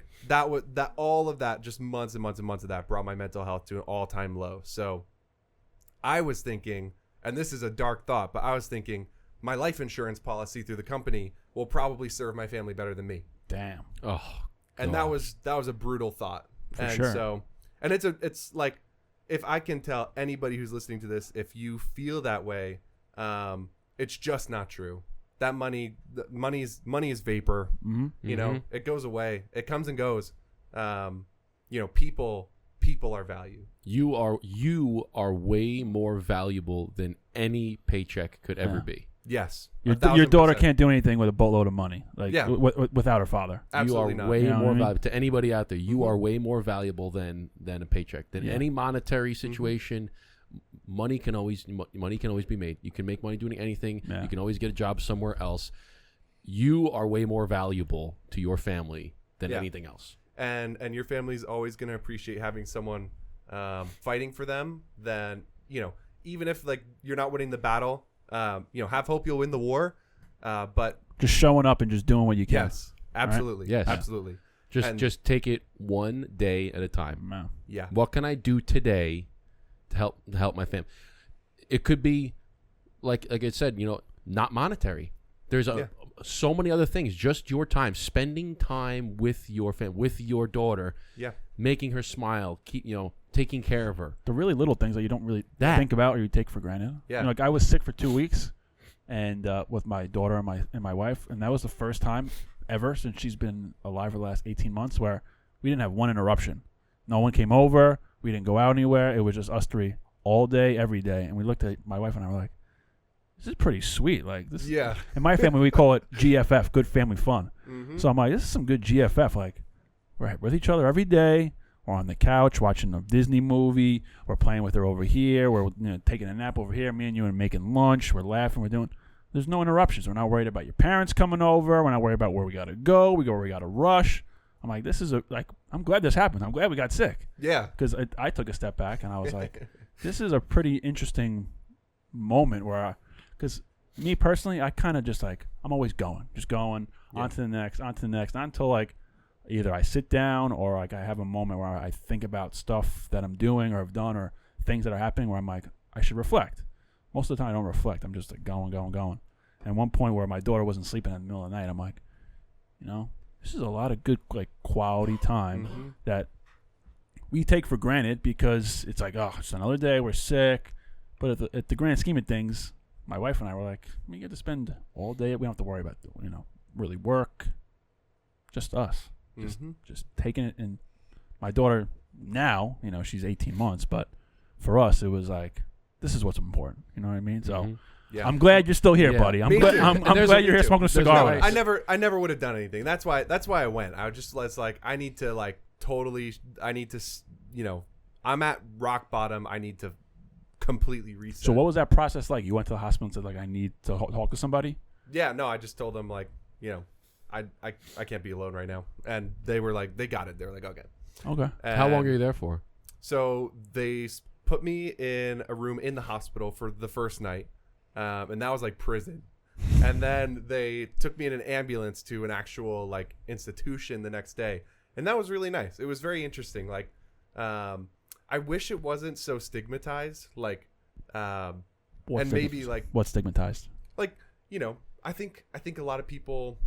all of that, just months and months and months of that brought my mental health to an all-time low. So I was thinking, and this is a dark thought, but I was thinking my life insurance policy through the company will probably serve my family better than me. Damn. Oh, and that was a brutal thought. For sure. So, and it's like, if I can tell anybody who's listening to this, if you feel that way, it's just not true. That money is vapor. Mm-hmm. It goes away. It comes and goes. People are value. You are way more valuable than any paycheck could ever be. Yes. Your daughter can't do anything with a boatload of money, like without her father. Absolutely you are not. way more what I mean? valuable to anybody out there. You are way more valuable than a paycheck, than any monetary situation. Money can always be made. You can make money doing anything. Yeah. You can always get a job somewhere else. You are way more valuable to your family than anything else. And your family's always going to appreciate having someone fighting for them. Than even if like you're not winning the battle, have hope you'll win the war. But just showing up and just doing what you can. Yes, absolutely. Right? Yes, absolutely. Just take it one day at a time. Wow. Yeah. What can I do today to help my family? It could be like I said, not monetary. There's so many other things. Just your time, spending time with your family, with your daughter. Yeah. Making her smile, taking care of her. The really little things that you don't really think about or you take for granted. Yeah. Like I was sick for 2 weeks, and with my daughter and my wife, and that was the first time ever since she's been alive for the last 18 months where we didn't have one interruption. No one came over. We didn't go out anywhere. It was just us three all day, every day. And we looked at my wife and I were like, this is pretty sweet. Like this. Yeah. In my family, we call it GFF, good family fun. Mm-hmm. So I'm like, this is some good GFF. Like we're with each other every day. We're on the couch watching a Disney movie. We're playing with her over here. We're taking a nap over here. Me and you are making lunch. We're laughing. We're doing. There's no interruptions. We're not worried about your parents coming over. We're not worried about where we got to go. We go where we got to rush. I'm like, this is I'm glad this happened. I'm glad we got sick. Yeah. Because I took a step back and I was like, this is a pretty interesting moment where, because me personally, I kind of just like, I'm always going, on to the next, not until like either I sit down or like I have a moment where I think about stuff that I'm doing or have done or things that are happening where I'm like, I should reflect. Most of the time I don't reflect. I'm just like going. And one point where my daughter wasn't sleeping in the middle of the night, I'm like, this is a lot of good like quality time that we take for granted because it's like, oh, it's another day, we're sick. But at the grand scheme of things, my wife and I were like, we get to spend all day. We don't have to worry about really work. Just us. Just taking it. And my daughter now, she's 18 months, but for us, it was like, this is what's important. You know what I mean? So yeah. I'm glad you're still here, buddy. I'm glad you're here smoking a cigar with us. I never would have done anything. That's why I went. I was like, I need to like totally. I need to. I'm at rock bottom. I need to completely reset. So what was that process like? You went to the hospital and said like, I need to talk to somebody. Yeah. No. I just told them like, I can't be alone right now, and they were like, they got it. They were like, okay. Okay. And how long are you there for? So they put me in a room in the hospital for the first night. And that was like prison. And then they took me in an ambulance to an actual like institution the next day. And that was really nice. It was very interesting. Like, I wish it wasn't so stigmatized. Like, maybe like what's stigmatized? Like, I think a lot of people,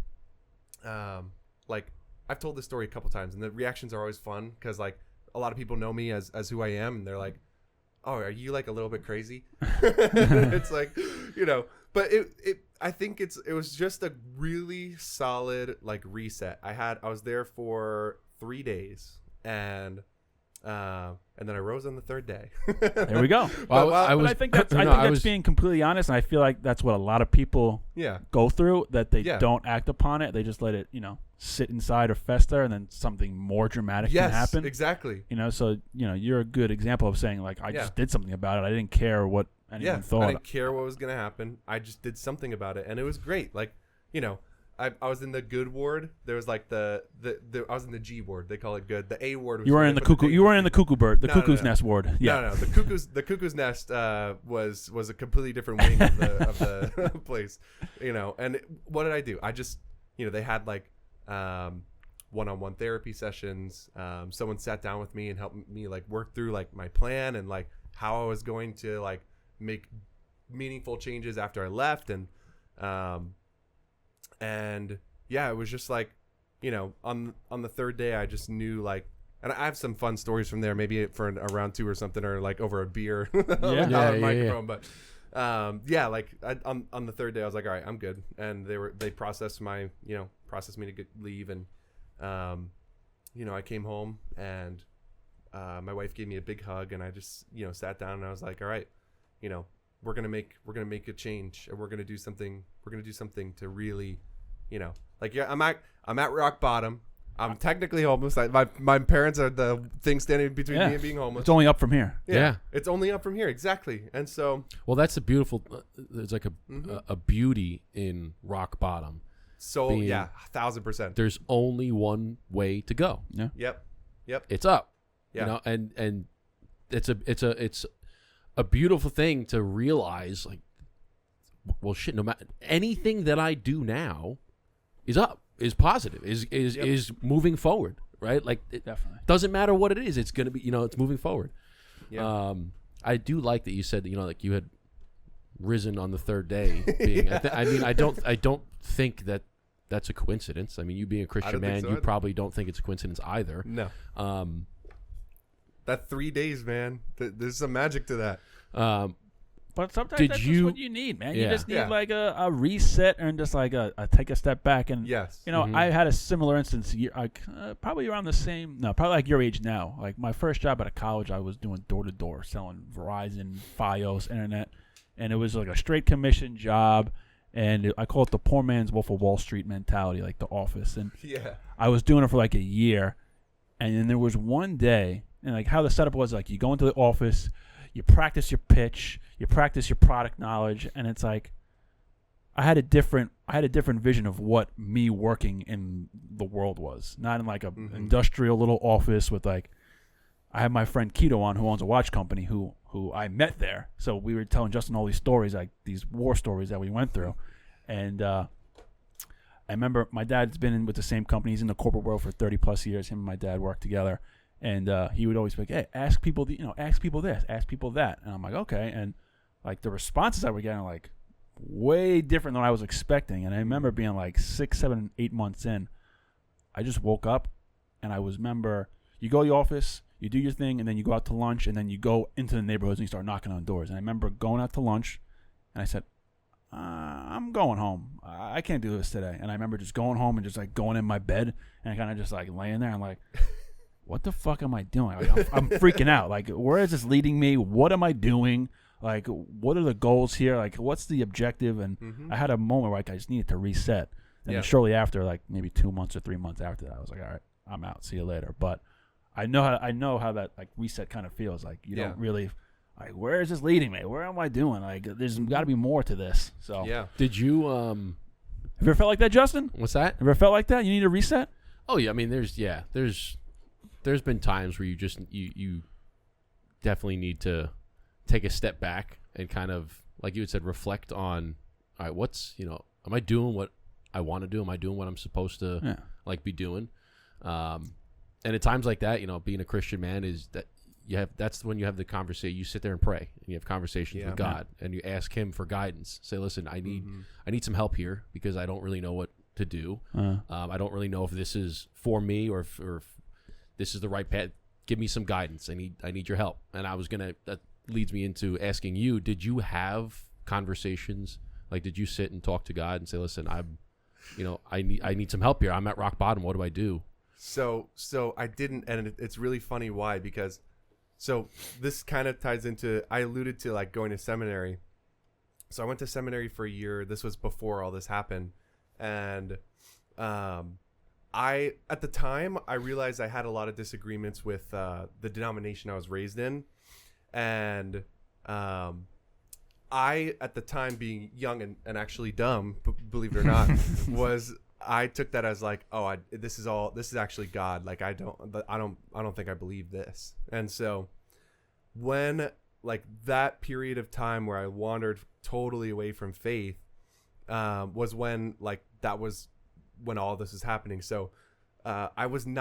like I've told this story a couple times and the reactions are always fun. Cause like a lot of people know me as who I am. And they're like, oh, are you like a little bit crazy? It's like, but I think it was just a really solid like reset. I was there for 3 days and then I rose on the third day. There we go. But I think that's being completely honest. And I feel like that's what a lot of people go through, that they don't act upon it. They just let it, sit inside or fester, and then something more dramatic can happen. Exactly. So, you're a good example of saying like, I just did something about it. I didn't care what anyone thought. I didn't care what was going to happen. I just did something about it. And it was great. Like, I was in the good ward. There was like I was in the G ward. They call it good. The A ward was. You were in the cuckoo. You were in the cuckoo bird. The cuckoo's nest ward. Yeah. No. The cuckoo's nest was a completely different wing of the place. And what did I do? I just they had like one-on-one therapy sessions. Someone sat down with me and helped me like work through like my plan and like how I was going to like make meaningful changes after I left and yeah, it was just like, on the third day, I just knew like, and I have some fun stories from there, maybe for a round two or something, or like over a beer, microphone. But like on the third day, I was like, all right, I'm good. And they processed me to leave, and I came home and my wife gave me a big hug, and I just sat down and I was like, all right, we're gonna make a change, and we're gonna do something to really, I'm at rock bottom. I'm technically homeless. My parents are the thing standing between me and being homeless. It's only up from here. Yeah, it's only up from here. Exactly. And so, well, that's a beautiful. There's like a beauty in rock bottom. So 1,000%. There's only one way to go. Yeah. Yep. It's up. Yeah. And it's a beautiful thing to realize, like, well, shit, no matter anything that I do now is up, is positive, is moving forward, right? Like, it definitely doesn't matter what it is. It's going to be, it's moving forward. Yeah. I do like that you said that, like you had risen on the third day. I don't think that that's a coincidence. I mean, you being a Christian man, you probably don't think it's a coincidence either. No. That 3 days, man. There's some magic to that. But sometimes Did that's you- just what you need, man. You Yeah. just need Yeah. like a reset and just like a take a step back. And Yes. you know, Mhm. I had a similar instance, like probably around the same, no, probably like your age now. Like my first job out of college, I was doing door to door selling Verizon, FiOS, internet, and it was like a straight commission job. And I call it the poor man's Wolf of Wall Street mentality, like The Office. And Yeah. I was doing it for like a year, and then there was one day, and like how the setup was, like you go into the office, you practice your pitch, you practice your product knowledge, and it's like I had a different vision of what me working in the world was, not in like a industrial little office with like. I had my friend Keto on, who owns a watch company, who I met there. So we were telling Justin all these stories, like these war stories that we went through, and I remember my dad's been in with the same company. He's in the corporate world for 30 plus years. Him and my dad worked together, and he would always be like, "Hey, ask people, ask people this, ask people that." And I'm like, "Okay." And like the responses I were getting, like way different than I was expecting. And I remember being like 6, 7, 8 months in, I just woke up, and I remember you go to the office, you do your thing, and then you go out to lunch, and then you go into the neighborhoods and you start knocking on doors. And I remember going out to lunch, and I said, I'm going home. I can't do this today. And I remember just going home and just like going in my bed and kind of just like laying there. I'm like, what the fuck am I doing? Like, I'm freaking out. Like, where is this leading me? What am I doing? Like, what are the goals here? Like, what's the objective? And I had a moment where I just needed to reset. And then shortly after, like maybe 2 months or 3 months after that, I was like, all right, I'm out. See you later. But I know how that like reset kind of feels. Like you don't really like, where is this leading me? Where am I doing? Like there's got to be more to this. So Yeah. Did you have you ever felt like that, Justin? what's that? Have you ever felt like that? You need a reset? Oh yeah, I mean there's been times where you definitely need to take a step back and kind of, like you had said, reflect on, all right, am I doing what I want to do? Am I doing what I'm supposed to like be doing? And at times like that, being a Christian man is that that's when you have the conversation. You sit there and pray, and you have conversations with God, and you ask Him for guidance. Say, listen, I need some help here because I don't really know what to do. I don't really know if this is for me or if this is the right path. Give me some guidance. I need your help. And that leads me into asking you: did you have conversations? Like, did you sit and talk to God and say, listen, I need some help here. I'm at rock bottom. What do I do? So I didn't, and it's really funny why, because so this kind of ties into, I alluded to like going to seminary. So I went to seminary for a year. This was before all this happened. And at the time, I realized I had a lot of disagreements with the denomination I was raised in. And I, at the time, being young and actually dumb, believe it or not, I took that as like, this is actually God. Like I don't think I believe this. And so when like that period of time where I wandered totally away from faith, was when like that was when all this is happening. So I wouldn't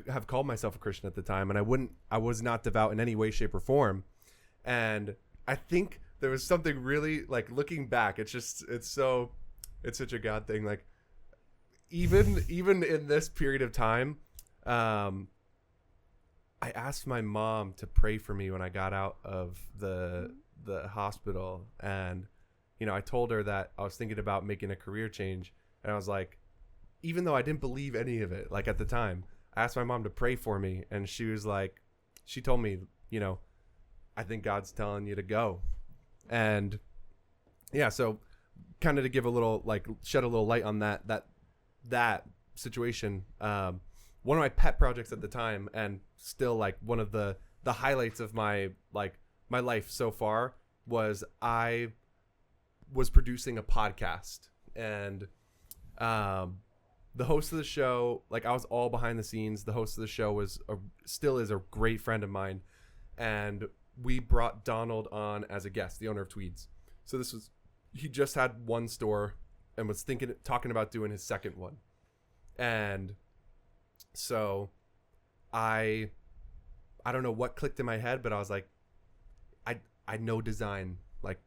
have called myself a Christian at the time, and I was not devout in any way, shape, or form. And I think there was something really, like, looking back, it's such a God thing. Like, even in this period of time, I asked my mom to pray for me when I got out of the hospital. And, I told her that I was thinking about making a career change. And I was like, even though I didn't believe any of it, like at the time, I asked my mom to pray for me. And she was like, she told me, I think God's telling you to go. And yeah, so kind of to give a little, like, shed a little light on that situation. One of my pet projects at the time, and still like one of the highlights of my life so far, was I was producing a podcast. And the host of the show, like, I was all behind the scenes. The host of the show still is a great friend of mine. And we brought Donald on as a guest, the owner of Tweeds. So he just had one store and was talking about doing his second one. And so I don't know what clicked in my head, but I was like, I know design, like,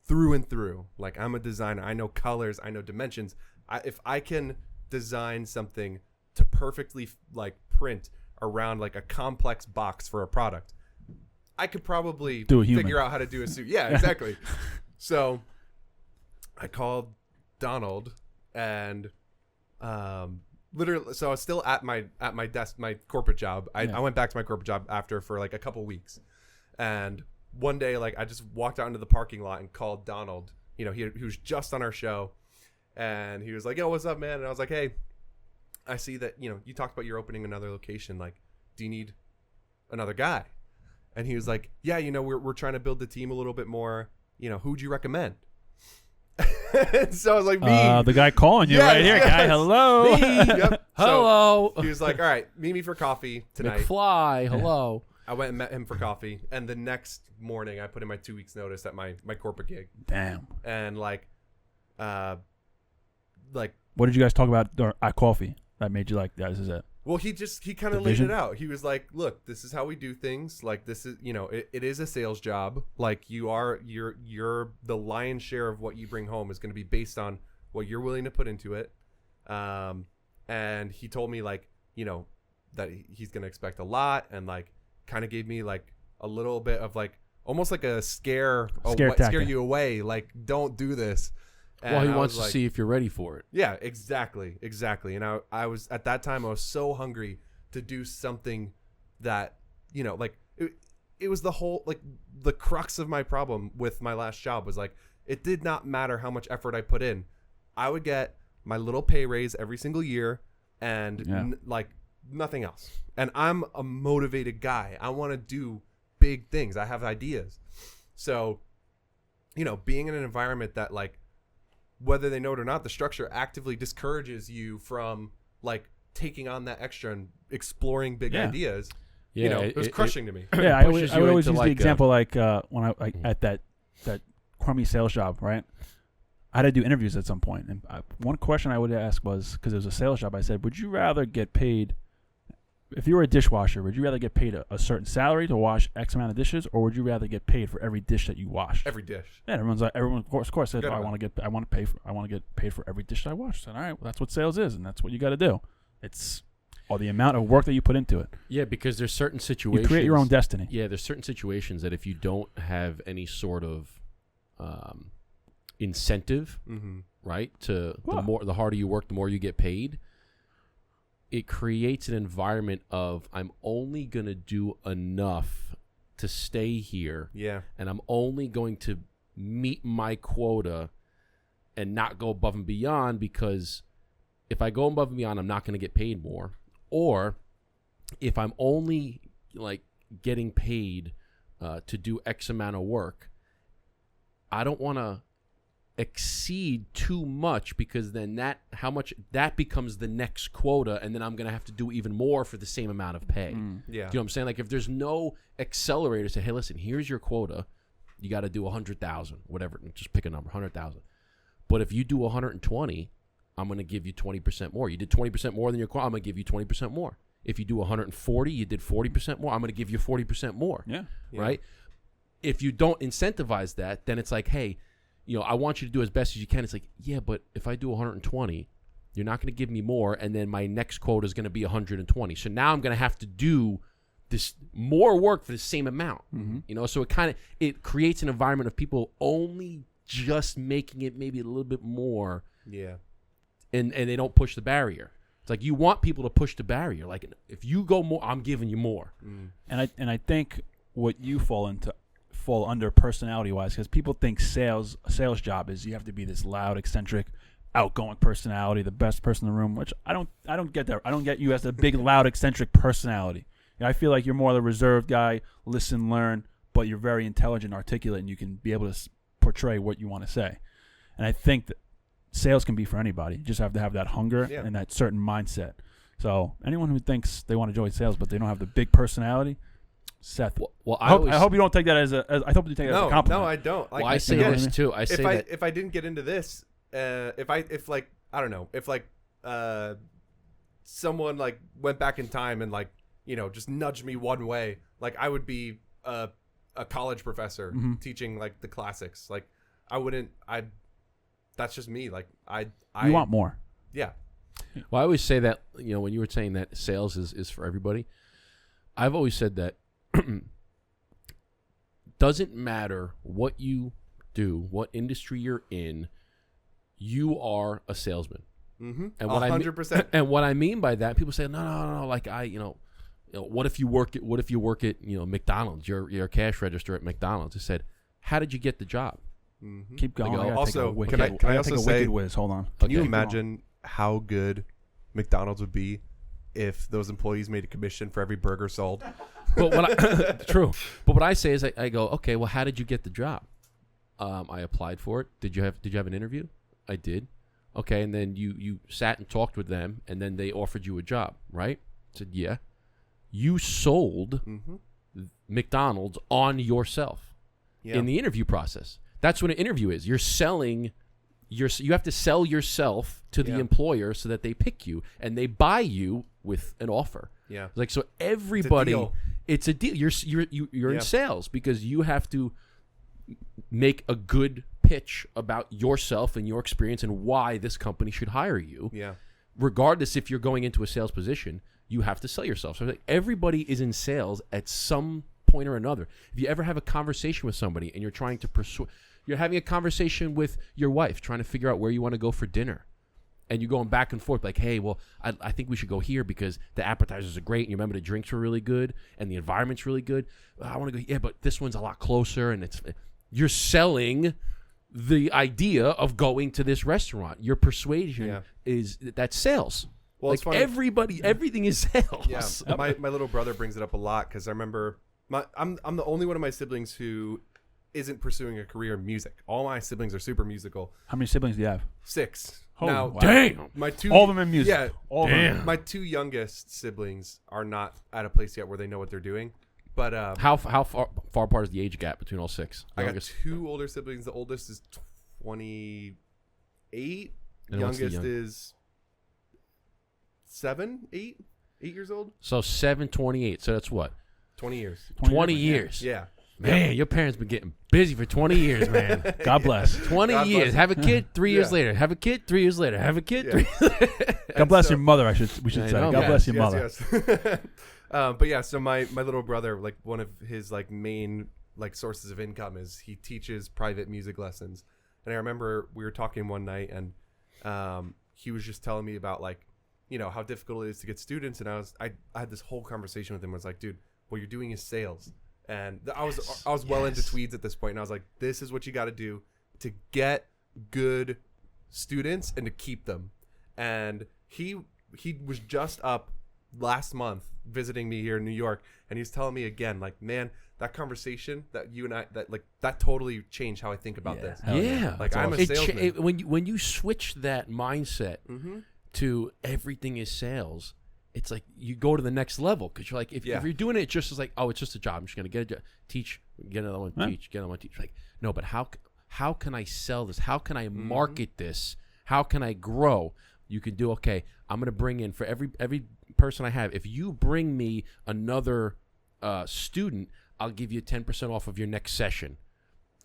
through and through. Like, I'm a designer. I know colors. I know dimensions. If I can design something to perfectly, like, print around, like, a complex box for a product, I could probably Do a human. figure out how to do a suit. Yeah, exactly. So I called Donald and literally, so I was still at my desk, my corporate job. I went back to my corporate job after for like a couple weeks, and one day, like, I just walked out into the parking lot and called Donald. You know, he was just on our show, and he was like, "Yo, what's up, man?" And I was like, "Hey, I see that, you know, you talked about you're opening another location. Like, do you need another guy?" And he was like, "Yeah, you know, we're trying to build the team a little bit more. You know, who'd you recommend?" And so I was like, "Me." The guy calling you right here, guy. Hello. Me. Yep. Hello. So he was like, "All right, meet me for coffee tonight." McFly. Hello. I went and met him for coffee, and the next morning I put in my 2 weeks notice at my corporate gig. Damn. And like what did you guys talk about at coffee that made you like, yeah, this is it? Well, he kind of laid it out. He was like, "Look, this is how we do things. Like, this is, you know, it is a sales job. Like, you're the lion's share of what you bring home is going to be based on what you're willing to put into it." And he told me, like, you know, that he's going to expect a lot, and like kind of gave me like a little bit of like almost like a scare you away. Like, don't do this. And well, he I wants was to see if you're ready for it. Yeah, exactly. And I was at that time, I was so hungry to do something that, you know, like it was the whole, like, the crux of my problem with my last job was like, it did not matter how much effort I put in. I would get my little pay raise every single year and like nothing else. And I'm a motivated guy. I want to do big things. I have ideas. So, you know, being in an environment that, like, whether they know it or not, the structure actively discourages you from like taking on that extra and exploring big ideas. Yeah, you know, it was crushing to me. Yeah, I would always use the example like when I at that crummy sales job, right? I had to do interviews at some point, and one question I would ask was, because it was a sales job, I said, would you rather get paid, if you were a dishwasher, would you rather get paid a certain salary to wash X amount of dishes, or would you rather get paid for every dish that you wash? Every dish. Yeah, everyone of course said, I want to get paid for every dish that I wash. I said, all right, well, that's what sales is, and that's what you got to do. It's all the amount of work that you put into it. Yeah, because there's certain situations. You create your own destiny. Yeah, there's certain situations that if you don't have any sort of incentive, right, to the harder you work, the more you get paid. It creates an environment of, I'm only going to do enough to stay here. Yeah. And I'm only going to meet my quota and not go above and beyond, because if I go above and beyond, I'm not going to get paid more. Or if I'm only like getting paid to do X amount of work, I don't want to exceed too much, because then that becomes the next quota, and then I'm going to have to do even more for the same amount of pay. Yeah. Do you know what I'm saying? Like, if there's no accelerator, say, hey, listen, here's your quota. You got to do 100,000, whatever. Just pick a number, 100,000. But if you do 120, I'm going to give you 20% more. You did 20% more than your quota, I'm going to give you 20% more. If you do 140, you did 40% more, I'm going to give you 40% more. Yeah. Right? If you don't incentivize that, then it's like, hey, you know, I want you to do as best as you can. It's like, yeah, but if I do 120, you're not going to give me more, and then my next quota is going to be 120. So now I'm going to have to do this more work for the same amount. You know, so it creates an environment of people only just making it maybe a little bit more. Yeah. Mm-hmm. And they don't push the barrier. It's like, you want people to push the barrier. Like, if you go more, I'm giving you more. And I think what you fall under personality wise, because people think a sales job is you have to be this loud, eccentric, outgoing personality, the best person in the room, which I don't get that. I don't get you as the big, loud, eccentric personality. You know, I feel like you're more the reserved guy, listen, learn, but you're very intelligent, articulate, and you can be able to portray what you want to say. And I think that sales can be for anybody. You just have to have that hunger and that certain mindset. So anyone who thinks they want to join sales but they don't have the big personality, Seth. Well, I hope you don't take that as a compliment. No, I don't. Well, I say this too. I say that if I didn't get into this, if someone like went back in time and, like, you know, just nudged me one way, like, I would be a college professor teaching like the classics. Like, that's just me. Like, I want more. Yeah. Well, I always say that, you know, when you were saying that sales is for everybody, I've always said that doesn't matter what you do, what industry you're in, you are a salesman. Mm-hmm. And what 100%. And what I mean by that, people say, no, like what if you work at McDonald's? You're a cash register at McDonald's. I said, how did you get the job? Mm-hmm. Keep going. Like, also, can I also take a say, wicked whiz? Hold on. Can you Okay. imagine how good McDonald's would be if those employees made a commission for every burger sold? But true. But what I say is, I go, okay, well, how did you get the job? I applied for it. Did you have an interview? I did. Okay, and then you sat and talked with them, and then they offered you a job, right? I said, yeah. You sold McDonald's on yourself in the interview process. That's what an interview is. You're selling. You have to sell yourself to the employer so that they pick you and they buy you with an offer. Yeah. Like, so everybody, It's it's a deal. You're in sales because you have to make a good pitch about yourself and your experience and why this company should hire you. Yeah. Regardless if you're going into a sales position, you have to sell yourself. So like, everybody is in sales at some point or another. If you ever have a conversation with somebody and you're trying to persuade, you're having a conversation with your wife, trying to figure out where you want to go for dinner. And you're going back and forth like, hey, well, I think we should go here because the appetizers are great. And you remember the drinks were really good and the environment's really good. I want to go, yeah, but this one's a lot closer. And you're selling the idea of going to this restaurant. Your persuasion that's sales. Well, like it's funny. Everything is sales. Yeah. My little brother brings it up a lot because I remember I'm the only one of my siblings who isn't pursuing a career in music. All my siblings are super musical. How many siblings do you have? 6. Holy Now, wow. Damn. my two All of them in music. Yeah, All of them. my 2 youngest siblings are not at a place yet where they know what they're doing. But How far apart is the age gap between all 6? I got 2 older siblings. The oldest is 28. And what's the Youngest is 8 years old. So 7, 28. So that's what? 20 years. 20 years. Yeah. Man, your parents been getting busy for 20 years, man. God bless. 20 God years. bless. Have a kid 3 years later. Have a kid 3 years later. Have a kid 3 years later. God bless so- your mother. We should I say. know. God Yes, bless your mother. Yes. But yeah, so my little brother, like one of his like main like sources of income is he teaches private music lessons. And I remember we were talking one night and he was just telling me about like, you know, how difficult it is to get students. And I had this whole conversation with him. I was like, dude, what you're doing is sales. And I was well into Tweeds at this point, and I was like, this is what you got to do to get good students and to keep them. And he was just up last month visiting me here in New York, and he's telling me again, like, man, that conversation that you and I that totally changed how I think about this. Yeah. Like, I'm a salesman. When you switch that mindset to everything is sales, it's like you go to the next level because you're like, if you're doing it just as like, oh, it's just a job. I'm just going to get a job, teach, get another one, teach, get another one, teach. Like, no, but how can I sell this? How can I market this? How can I grow? You can do, okay, I'm going to bring in for every person I have. If you bring me another student, I'll give you 10% off of your next session.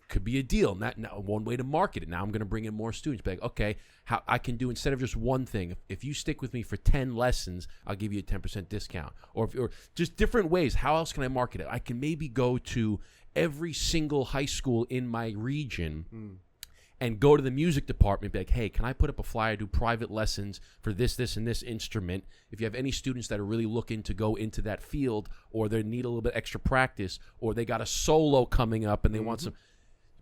Could be a deal. Not one way to market it. Now I'm going to bring in more students. Be like, okay, how I can do instead of just one thing. If you stick with me for 10 lessons, I'll give you a 10% discount. Or just different ways. How else can I market it? I can maybe go to every single high school in my region and go to the music department. Be like, hey, can I put up a flyer? Do private lessons for this, and this instrument. If you have any students that are really looking to go into that field, or they need a little bit extra practice, or they got a solo coming up and they want some.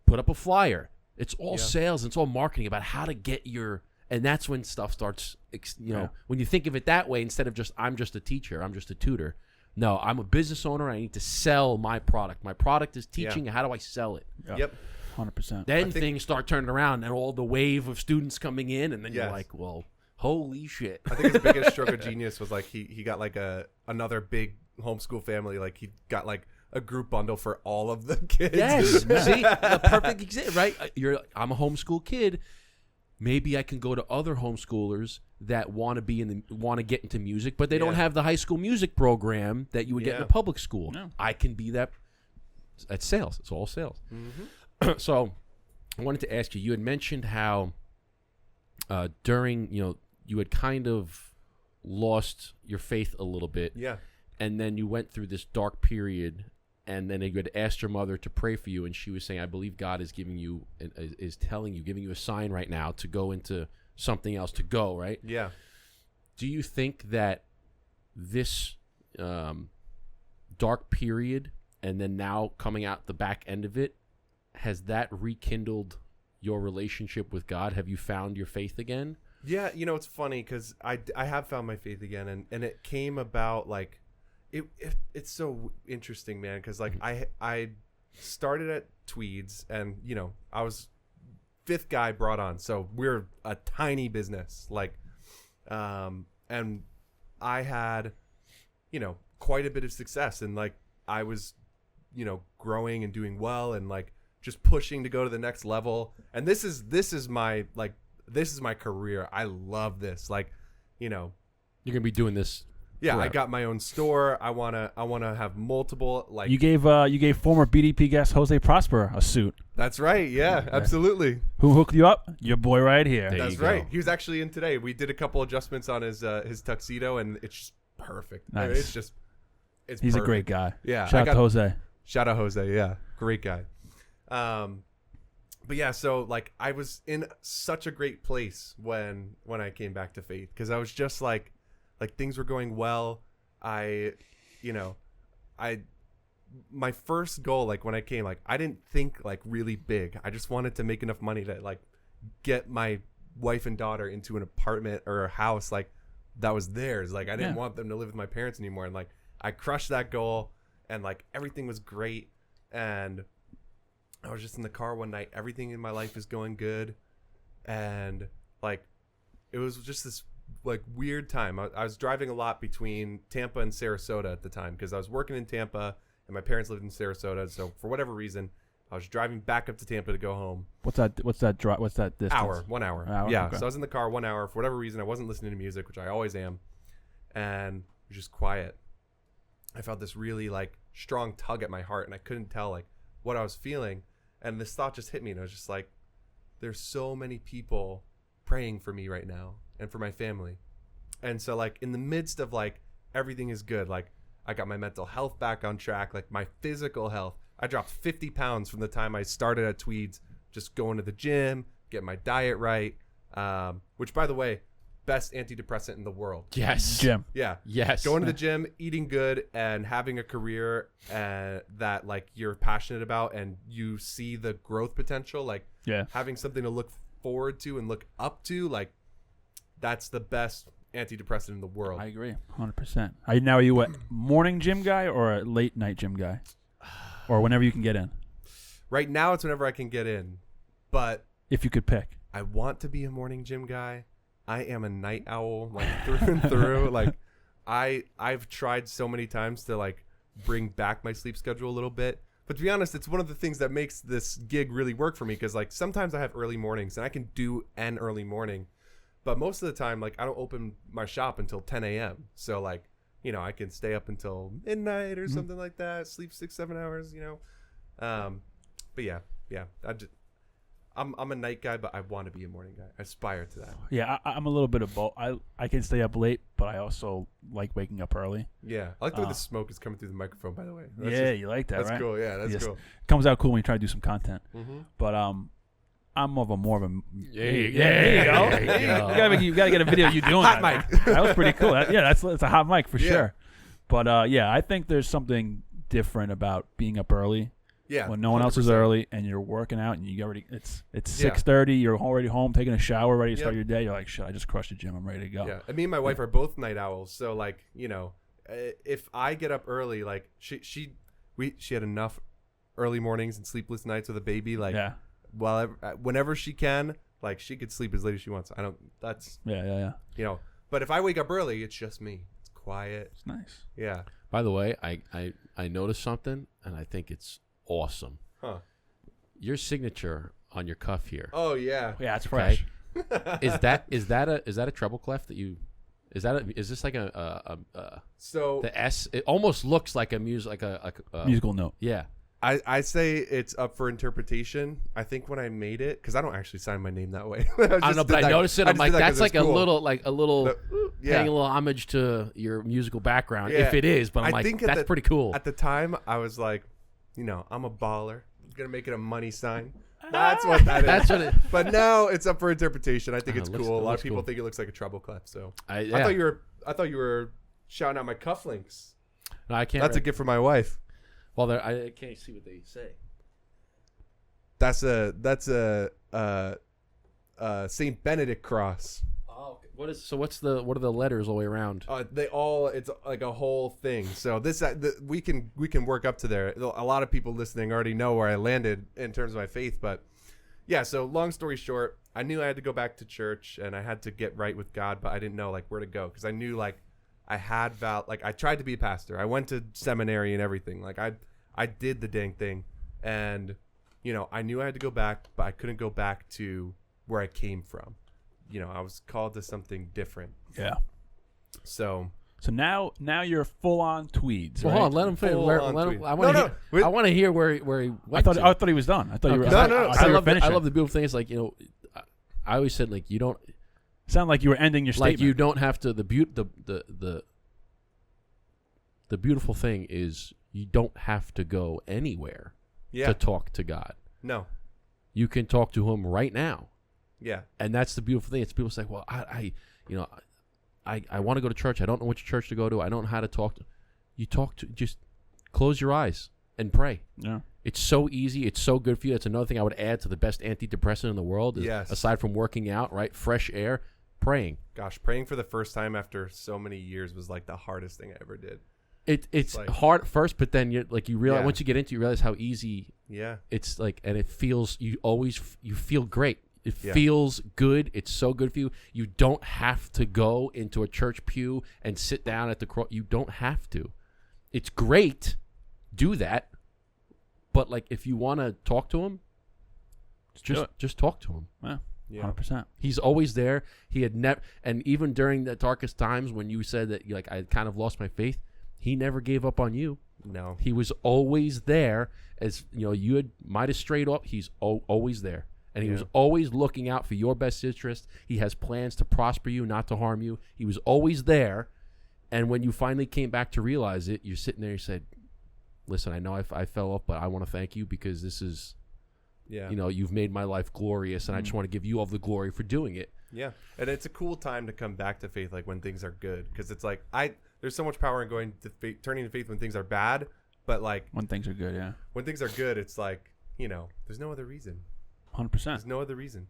Put up a flyer. It's all sales. And it's all marketing about how to get your, and that's when stuff starts, when you think of it that way, instead of just, I'm just a teacher, I'm just a tutor. No, I'm a business owner. I need to sell my product. My product is teaching. How do I sell it? Yep. 100%. Then things start turning around and all the wave of students coming in. And then you're like, well, holy shit. I think his biggest stroke of genius was like, he got like another big homeschool family. Like he got like a group bundle for all of the kids. Yes. See, the perfect example, right? I'm a homeschool kid. Maybe I can go to other homeschoolers that want to get into music, but they don't have the high school music program that you would get in a public school. No. I can be that. That's sales. It's all sales. So, I wanted to ask you. You had mentioned how during you had kind of lost your faith a little bit. Yeah. And then you went through this dark period. and then you had asked your mother to pray for you, and she was saying, I believe God is giving you, is telling you, giving you a sign right now to go into something else, to go, right? Yeah. Do you think that this dark period, and then now coming out the back end of it, has that rekindled your relationship with God? Have you found your faith again? Yeah, it's funny because I have found my faith again, and it came about like it's so interesting, man, because like I started at Tweeds, and I was fifth guy brought on, so we're a tiny business, like and I had quite a bit of success, and like I was growing and doing well, and like just pushing to go to the next level, and this is my career. I love this, like you're gonna be doing this. Yeah, forever. I got my own store. I wanna have multiple, like You gave former BDP guest Jose Prosper a suit. That's right. Yeah, absolutely. Who hooked you up? Your boy right here. There That's you go. right. He was actually in today. We did a couple adjustments on his tuxedo, and it's just perfect. I mean, Nice. it's He's perfect. a great guy. Yeah, Shout out to Jose. Shout out Jose. Yeah, great guy. But yeah, so like I was in such a great place when I came back to faith, because I was just like things were going well. My first goal, like when I came, like I didn't think like really big. I just wanted to make enough money to like get my wife and daughter into an apartment or a house like that was theirs. Like I didn't want them to live with my parents anymore, and like I crushed that goal, and like everything was great. And I was just in the car one night. Everything in my life is going good, and like it was just this like weird time. I was driving a lot between Tampa and Sarasota at the time, because I was working in Tampa and my parents lived in Sarasota. So for whatever reason, I was driving back up to Tampa to go home. What's that distance? 1 hour. Yeah. Okay. So I was in the car 1 hour. For whatever reason, I wasn't listening to music, which I always am, and it was just quiet. I felt this really like strong tug at my heart, and I couldn't tell like what I was feeling. And this thought just hit me, and I was just like, there's so many people praying for me right now and for my family. And so like in the midst of like everything is good, like I got my mental health back on track, like my physical health. I dropped 50 pounds from the time I started at Tweeds, just going to the gym, get my diet right, which by the way, best antidepressant in the world. Yes. Gym. Yeah. Yes. Going to the gym, eating good, and having a career that like you're passionate about, and you see the growth potential, like having something to look forward to and look up to, like that's the best antidepressant in the world. I agree, 100%. Are you a morning gym guy or a late night gym guy, or whenever you can get in? Right now, it's whenever I can get in, but if you could pick, I want to be a morning gym guy. I am a night owl, like through and through. Like I've tried so many times to like bring back my sleep schedule a little bit. But to be honest, it's one of the things that makes this gig really work for me, because like sometimes I have early mornings and I can do an early morning, but most of the time, like I don't open my shop until 10 a.m. So like, I can stay up until midnight or something like that, sleep 6-7 hours, but yeah, I'm a night guy, but I want to be a morning guy. I aspire to that. Yeah, I'm a little bit of both. I can stay up late, but I also like waking up early. Yeah, I like the way the smoke is coming through the microphone, by the way. You like that, that's right? Cool. Yeah, that's cool. Comes out cool when you try to do some content. Mm-hmm. But I'm more of a There you go. You gotta get a video of you doing hot that. mic. That was pretty cool. That's a hot mic for sure. But I think there's something different about being up early. Yeah, when no one 100%. else is early and you're working out and you already it's 6:30, you're already home taking a shower, ready to start your day. You're like, shit, I just crushed the gym. I'm ready to go. Yeah, and me and my wife are both night owls, so like if I get up early, like she had enough early mornings and sleepless nights with a baby. Like whenever she can, like she could sleep as late as she wants. That's But if I wake up early, it's just me. It's quiet. It's nice. Yeah. By the way, I noticed something, and I think it's awesome. Huh. Your signature on your cuff here. Oh yeah. Yeah, it's fresh. Is that a treble clef that you? Is this like so the S? It almost looks like a musical note. Yeah. I say it's up for interpretation. I think when I made it, because I don't actually sign my name that way. I don't know, but I noticed it. I'm like, that's like cool. a little paying a little homage to your musical background, if it is. But I'm like, that's pretty cool. At the time, I was like, I'm a baller. I'm gonna make it a money sign. That's what that is. That's what it. But now it's up for interpretation. I think it's looks- cool. A it lot looks of people cool. think it looks like a treble clef. So I I thought you were shouting out my cufflinks. No, I can't. That's a gift from my wife. Well, I can't see what they say. That's a Saint Benedict cross. Oh, what's the letters all the way around? It's like a whole thing. So we can work up to there. A lot of people listening already know where I landed in terms of my faith, but yeah. So long story short, I knew I had to go back to church and I had to get right with God, but I didn't know like where to go because I knew like I had I tried to be a pastor. I went to seminary and everything. Like I did the dang thing, and I knew I had to go back, but I couldn't go back to where I came from. I was called to something different. Yeah. So now you're full on Tweeds. Well, right? hold on, let him finish. Tweed. I want to hear where he went. I thought he was done. I thought you were. No. I thought you were I finishing. love the beautiful thing. It's like I always said like you don't Sound like you were ending your statement. like you don't have to. The beautiful thing is you don't have to go anywhere yeah, to talk to God. no, You can talk to Him right now. yeah, And that's the beautiful thing. It's people say, well, I want to go to church. I don't know which church to go to. I don't know how to talk to. You talk to, just close your eyes and pray. Yeah. It's so easy. It's so good for you. That's another thing I would add to the best antidepressant in the world. Is, Yes. aside from working out, right? Fresh air, praying. Gosh, praying for the first time after so many years was like the hardest thing I ever did. It's like- hard at first, but then you realize Yeah. once you get into it, you realize how easy Yeah, it's like, and it feels, you feel great. It Yeah. feels good. It's so good for you. You don't have to go into a church pew and sit down at the cross. You don't have to. It's great. Do that. But like, if you want to talk to him, just talk to him. Yeah. yeah, 100%. He's always there. He had never, and even during the darkest times when you said that I kind of lost my faith, he never gave up on you. no, He was always there. As you might have strayed off. He's always there, and he was Yeah. always looking out for your best interest. He has plans to prosper you, not to harm you. He was always there, and when you finally came back to realize it, you're sitting there. You said, "Listen, I know I fell off, but I want to thank you because this is, yeah, you've made my life glorious, and I just want to give you all the glory for doing it." yeah. And it's a cool time to come back to faith, like when things are good, because it's like there's so much power in going to faith, turning to faith when things are bad, but like When things are good, yeah. when things are good, it's like there's no other reason. 100%. There's no other reason.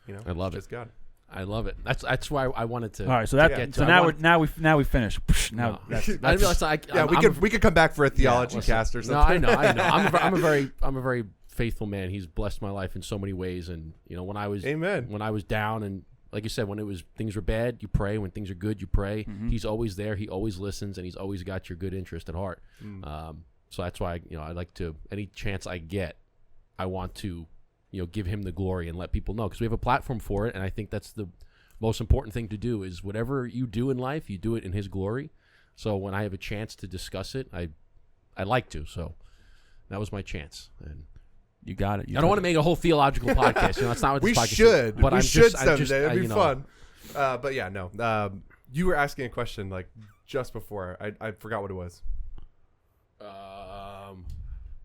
I love it's just God. I love it. That's why I wanted to. All right, so Yeah. now we finish. Now No. that's, I that's realize We could come back for a theology listen. cast or No, something. I know. I'm a very faithful man. He's blessed my life in so many ways, and when I was Amen. when I was down, and like you said, when things were bad, you pray. When things are good, you pray. Mhm. He's always there. He always listens, and he's always got your good interest at heart. So that's why I like to, any chance I get, I want to give him the glory and let people know, because we have a platform for it, and I think that's the most important thing to do. Is whatever you do in life, you do it in his glory. So when I have a chance to discuss it, I like to. So that was my chance, and you got it. I don't want to make a whole theological podcast. That's not what We this podcast should. is. But we I'm should just, someday. It'd be you know, fun. But yeah, no. You were asking a question like just before. I forgot what it was.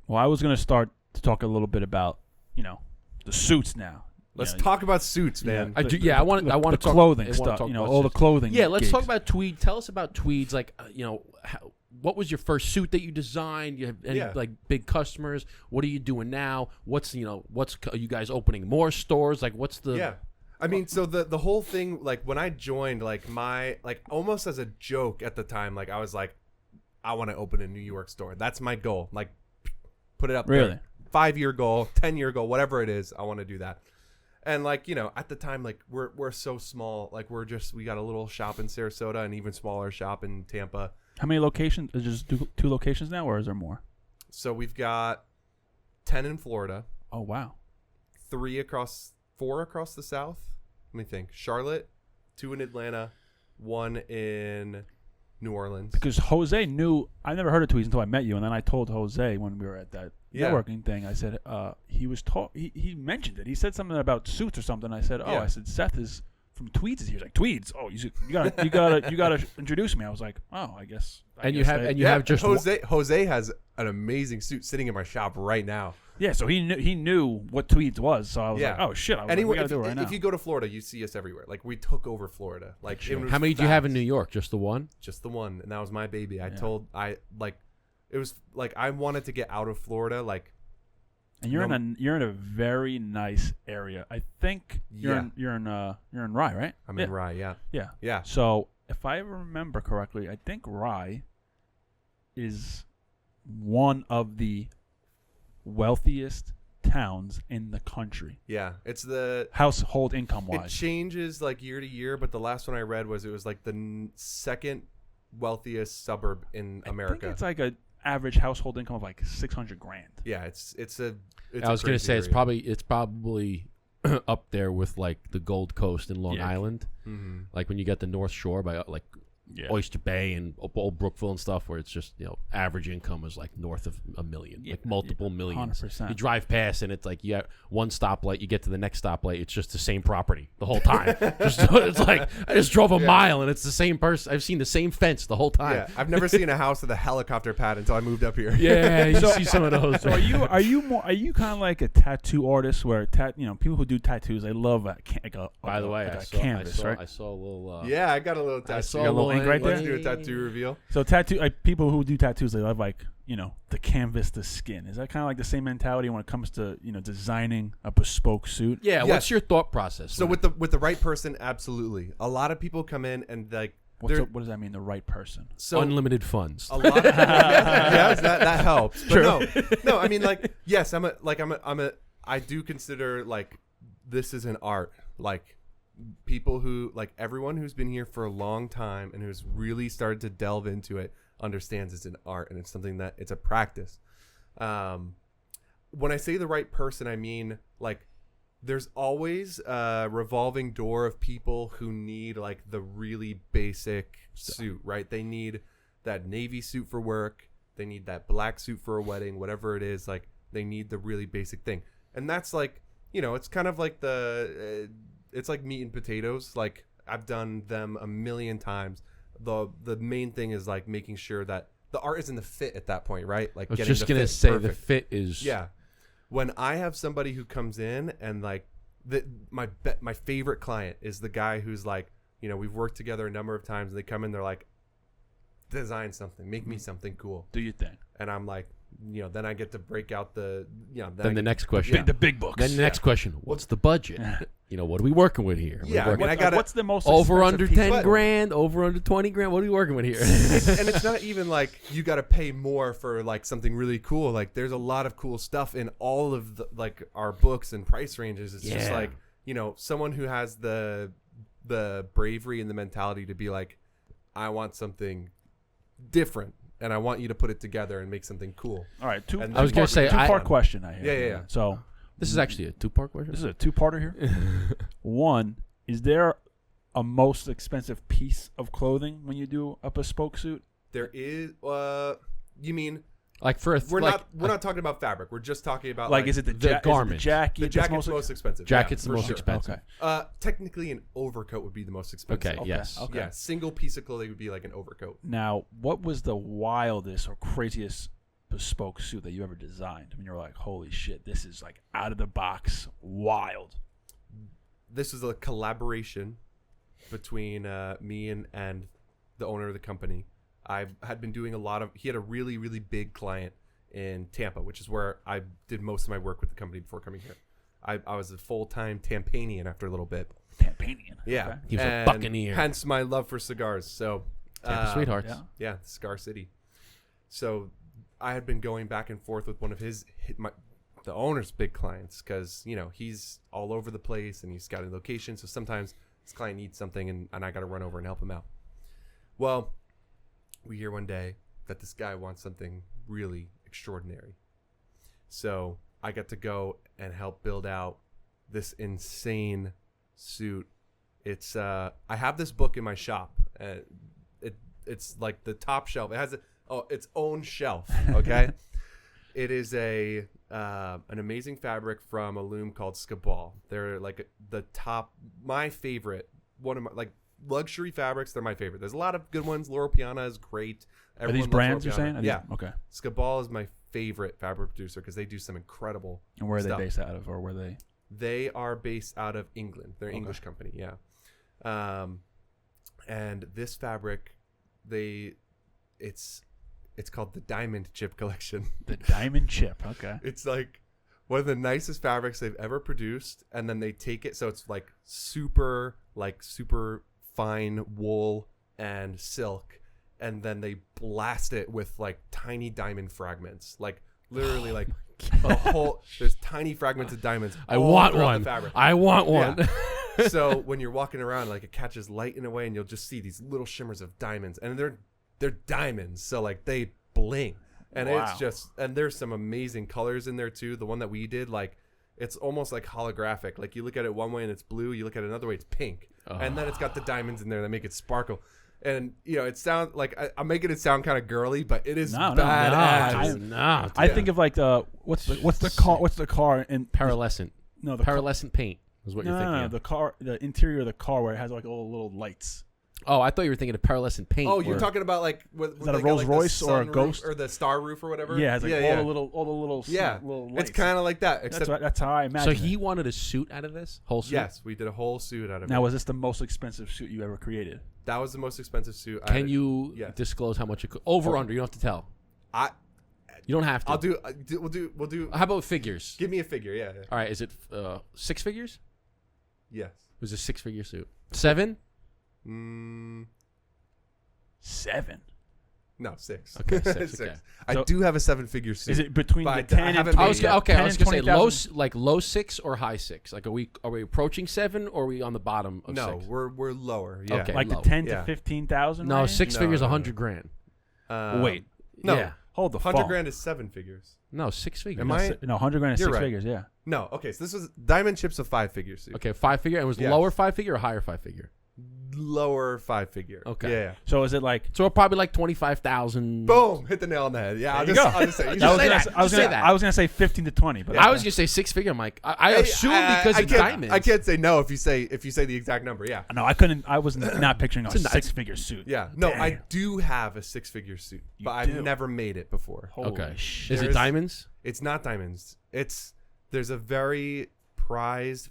Well, I was going to start to talk a little bit about, the suits now. Let's talk about suits, man. I do. I want to the talk clothing I wanna stuff. talk about All the suits. clothing. Yeah, let's gigs. talk about Tweed. Tell us about Tweeds. Like, what was your first suit that you designed? You have any Yeah. like big customers? What are you doing now? What's are you guys opening more stores? Like, what's the Yeah. I mean, so the whole thing, like when I joined, like almost as a joke at the time, like I was like, I want to open a New York store. That's my goal. Like, put it up Really? there. 5-year goal, 10-year goal, whatever it is, I want to do that. And like, at the time, like we're so small. Like we got a little shop in Sarasota, an even smaller shop in Tampa. How many locations? Is just 2 locations now, or is there more? So we've got 10 in Florida, Oh, wow. 4 across the South. Let me think. Charlotte, 2 in Atlanta, 1 in New Orleans. Because Jose knew, I never heard of Tweeds until I met you, and then I told Jose when we were at that Yeah. networking thing. I said he mentioned it. He said something about suits or something. I said, Yeah. I said Seth is from Tweeds is here. He's like, Tweeds. Oh, you gotta introduce me. I was like, oh, I guess. You have just Jose has an amazing suit sitting in my shop right now. Yeah, so he knew what Tweeds was. So I was like, oh shit, we gotta do it right now. If you go to Florida, you see us everywhere. Like we took over Florida. Like How many do you have in New York? Just the one? Just the one, and that was my baby. It was like I wanted to get out of Florida. Like, and you're in a very nice area. I think you're in Rye, right? I'm in Rye. Yeah. So if I remember correctly, I think Rye is one of the wealthiest towns in the country. Yeah, it's the household income wise. It changes like year to year, but the last one I read was it was like the second wealthiest suburb in America. I think it's like a average household income of like $600,000. Yeah, it's I was gonna say it's probably up there with like the Gold Coast in Long Island, like when you get the North Shore by like Oyster Bay and Old Brookville and stuff, where it's just average income is like north of $1 million, like multiple millions. 100%. You drive past and it's like you have one stoplight, you get to the next stoplight, it's just the same property the whole time. It's like I just drove a mile and it's the same person. I've seen the same fence the whole time. Yeah, I've never seen a house with a helicopter pad until I moved up here. Yeah, you see some of those. So are you kind of like a tattoo artist where people who do tattoos, they love By the way, a canvas, right? I saw a little. Yeah, I got a little tattoo. I saw a little ink right there. Let's do a tattoo reveal. So people who do tattoos, they love the canvas, the skin. Is that kind of like the same mentality when it comes to designing a bespoke suit? Yeah. Yes. What's your thought process? So with the right person, absolutely. A lot of people come in and like. What does that mean? The right person? So unlimited funds. A lot. Yes, that helps. But no. I mean, like, yes, I do consider like this is an art. Like people who like everyone who's been here for a long time and who's really started to delve into it understands it's an art and it's something that it's a practice. When I say the right person, I mean like there's always a revolving door of people who need like the really basic suit, right? They need that navy suit for work. They need that black suit for a wedding, whatever it is. Like they need the really basic thing. And that's like, it's kind of like it's like meat and potatoes. Like I've done them a million times. The main thing is like making sure that the art is in the fit at that point, right? Like I was just gonna say perfect. The fit is When I have somebody who comes in and like my favorite client is the guy who's like, we've worked together a number of times and they come in, they're like, design something, make me something cool. Do your thing. And I'm like, then I get to break out the, then the next question, the big books. Then the next question, what's the budget? What are we working with here? What's the most over under 10 grand, over under 20 grand? What are we working with here? And it's not even like you got to pay more for like something really cool. Like there's a lot of cool stuff in all of the, like our books and price ranges. It's just like, someone who has the bravery and the mentality to be like, I want something different. And I want you to put it together and make something cool. All right. I was going to say two-part question. I have. Yeah. So this is actually a two-part question. This is a two-parter here. One, is there a most expensive piece of clothing when you do a bespoke suit? There is. You mean like we're not talking about fabric. We're just talking about is it the garment? The jacket's most expensive. Jacket's the most expensive. Okay. Technically, an overcoat would be the most expensive. Okay. Yes. Okay. Yeah. Single piece of clothing would be like an overcoat. Now, what was the wildest or craziest bespoke suit that you ever designed? I mean, you're like, holy shit, this is like out of the box, wild. This is a collaboration between me and the owner of the company. I had been doing he had a really, really big client in Tampa, which is where I did most of my work with the company before coming here. I was a full-time Tampanian after a little bit. Tampanian? Yeah. Okay. He was a Buccaneer. Hence my love for cigars. So, Tampa Sweethearts. Yeah, Cigar City. So I had been going back and forth with one of the owner's big clients because, he's all over the place and he's scouting locations. So sometimes his client needs something and I got to run over and help him out. Well, we hear one day that this guy wants something really extraordinary. So I got to go and help build out this insane suit. It's I have this book in my shop. It's like the top shelf. It has its own shelf. Okay. It is an amazing fabric from a loom called Cigar. They're like the top, my favorite one of my like luxury fabrics. They're my favorite. There's a lot of good ones. Loro Piana is great. Are these Everyone loves brands Loro you're Piana. saying? Yeah. Okay. Skabal is my favorite fabric producer because they do some incredible. And where are stuff. they based out of, or where they? They are based out of England. They're an English company. Yeah. And this fabric, it's called the Diamond Chip Collection. The Diamond Chip. Okay. It's like one of the nicest fabrics they've ever produced, and then they take it so it's like super fine wool and silk, and then they blast it with like tiny diamond fragments, like literally like a whole. There's tiny fragments of diamonds. I want throughout one. The fabric. I want one. Yeah. So when you're walking around, like it catches light in a way, and you'll just see these little shimmers of diamonds, and they're diamonds, so like they bling, and it's just, and there's some amazing colors in there too. The one that we did, like it's almost like holographic. Like you look at it one way and it's blue, you look at it another way it's pink, and then it's got the diamonds in there that make it sparkle. And you know, it sounds like I'm making it sound kind of girly, but it is badass. I think of like what's the car in Pearlescent. No, the Pearlescent paint is what you're thinking of. The interior of the car where it has like all little lights. Oh, I thought you were thinking of pearlescent paint. Oh, you're talking about like is that a Rolls Royce or a Ghost or the Star Roof or whatever? Yeah, it has like all the little little lights. It's kind of like that. Except that's how I imagine. So he wanted a suit out of this whole suit. Yes, we did a whole suit out of it. Now, was this the most expensive suit you ever created? That was the most expensive suit. Can you disclose how much it could? Over or under? You don't have to tell. You don't have to. We'll do. How about figures? Give me a figure. Yeah. All right. Is it 6 figures? Yes. It was a 6-figure suit. 7? 7. No, 6. Okay, 6. Okay. I do have a 7-figure suit. Is it between the 10 and 20? I was gonna say low 6 or high 6. Like are we approaching 7 or are we on the bottom of 6? No, we're lower. Yeah. Okay. Like low. the 10 to 15,000? No, range? 6 figures, 100 grand. Wait. No. Yeah. Hold the 100 phone. grand is 7 figures. No, 6 figures. Am I? No, 100 grand is You're 6 right. figures. Yeah. No. Okay. So this was Diamond Chip's a 5-figure suit. Okay, 5-figure. And was Yes. lower 5-figure or higher 5-figure? Lower 5-figure. Okay. Yeah. So is it like? So we're probably like 25,000. Boom! Hit the nail on the head. Yeah. I'll you just say. I was gonna say 15 to 20, but I was gonna say 6-figure. I'm like, I assume because it's diamonds. I can't say no if you say the exact number. Yeah. No, I couldn't. I was not picturing a 6-figure suit. Yeah. No, Damn. I do have a 6-figure suit, but I've never made it before. Okay. Shit. Is it diamonds? It's not diamonds. There's a very prized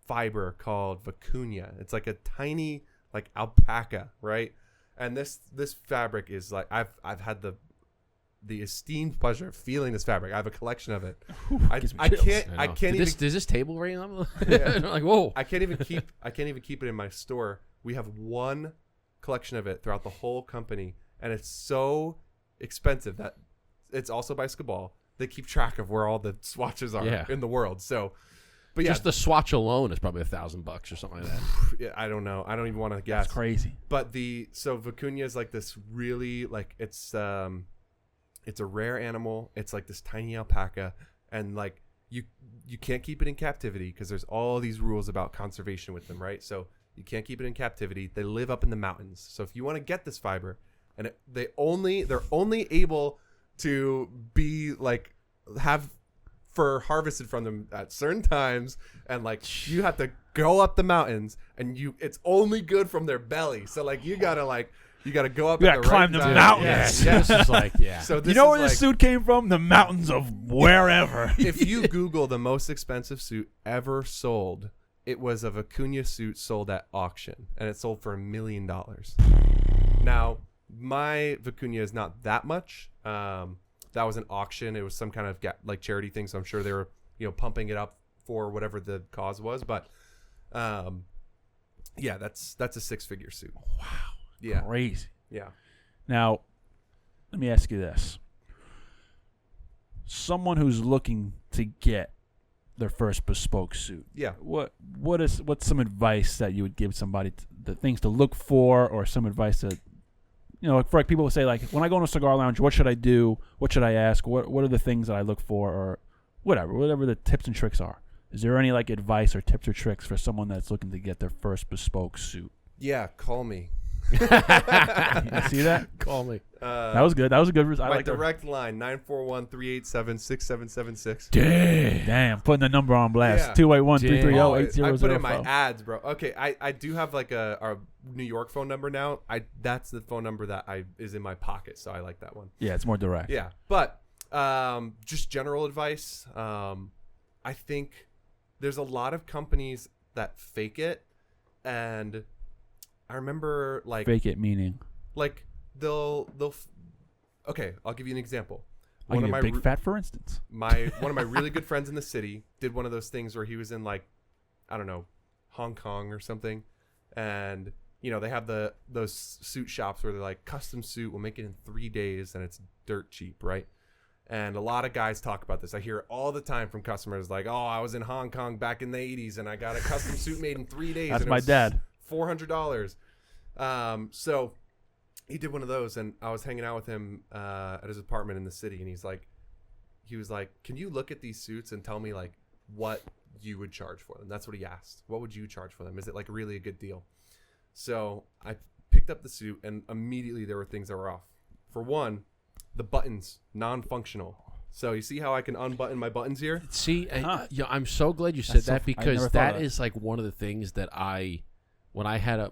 fiber called vicuña. It's like a tiny like alpaca, right? And this fabric is like I've had the esteemed pleasure of feeling this fabric. I have a collection of it. I can't even. Does this table right now? Yeah. Like whoa. I can't even keep it in my store. We have one collection of it throughout the whole company, and it's so expensive that it's also by Skabal. They keep track of where all the swatches are in the world. So, but just the swatch alone is probably $1,000 or something like that. Yeah, I don't know. I don't even want to guess. That's crazy. But so vicuña is like this really like it's a rare animal. It's like this tiny alpaca, and like you can't keep it in captivity because there's all these rules about conservation with them, right? So you can't keep it in captivity. They live up in the mountains. So if you want to get this fiber, and they're only able to be like have fur harvested from them at certain times, and like you have to go up the mountains, and it's only good from their belly. So like you gotta go up. You gotta climb the mountains. Yeah. This is like So you know where this suit came from? The mountains of wherever. If you Google the most expensive suit ever sold, it was a vicuña suit sold at auction, and it sold for $1 million. Now my vicuña is not that much. That was an auction. It was some kind of like charity thing, so I'm sure they were pumping it up for whatever the cause was. But yeah, that's a 6-figure suit. Wow. Yeah. Crazy. Yeah. Now, let me ask you this. Someone who's looking to get their first bespoke suit. Yeah. What's some advice that you would give somebody, the things to look for, or some advice that, for like people will say, like, when I go into a cigar lounge, what should I do? What should I ask? What are the things that I look for, or whatever the tips and tricks are? Is there any like advice or tips or tricks for someone that's looking to get their first bespoke suit? Yeah, call me. You see that? Call me. That was good. That was a good. I My like direct line 941-387-6776. Damn, putting the number on blast. Yeah. 281-330-8005. I put in my ads, bro. Okay, I do have like a New York phone number now. That's the phone number that is in my pocket, so I like that one. Yeah, it's more direct. Yeah, but just general advice. I think there's a lot of companies that fake it, and I remember like Fake it meaning. like they'll okay, I'll give you an example. I'll give you a big fat, for instance. One of my really good friends in the city did one of those things where he was in like, I don't know, Hong Kong or something, and they have those suit shops where they're like, custom suit, we'll make it in 3 days, and it's dirt cheap, right? And a lot of guys talk about this. I hear it all the time from customers like, oh, I was in Hong Kong back in the 80s and I got a custom suit made in 3 days. That's and my dad. $400. So he did one of those, and I was hanging out with him at his apartment in the city, and he was like, can you look at these suits and tell me like what you would charge for them? That's what he asked. What would you charge for them? Is it like really a good deal? So I picked up the suit, and immediately there were things that were off. For one, the buttons non-functional. So you see how I can unbutton my buttons here? See, I'm so glad you said that, because that is like one of the things that when I had a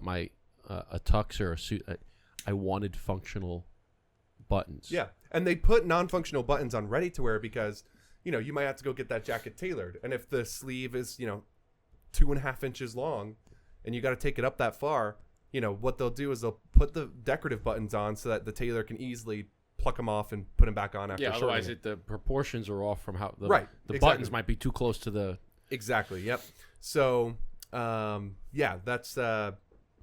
tux or a suit, I wanted functional buttons. Yeah, and they put non-functional buttons on ready-to-wear because you might have to go get that jacket tailored, and if the sleeve is 2.5 inches long, and you got to take it up that far, what they'll do is they'll put the decorative buttons on so that the tailor can easily pluck them off and put them back on after. Yeah, otherwise the proportions are off from how the exactly. buttons might be too close to the. Exactly. Yep. So that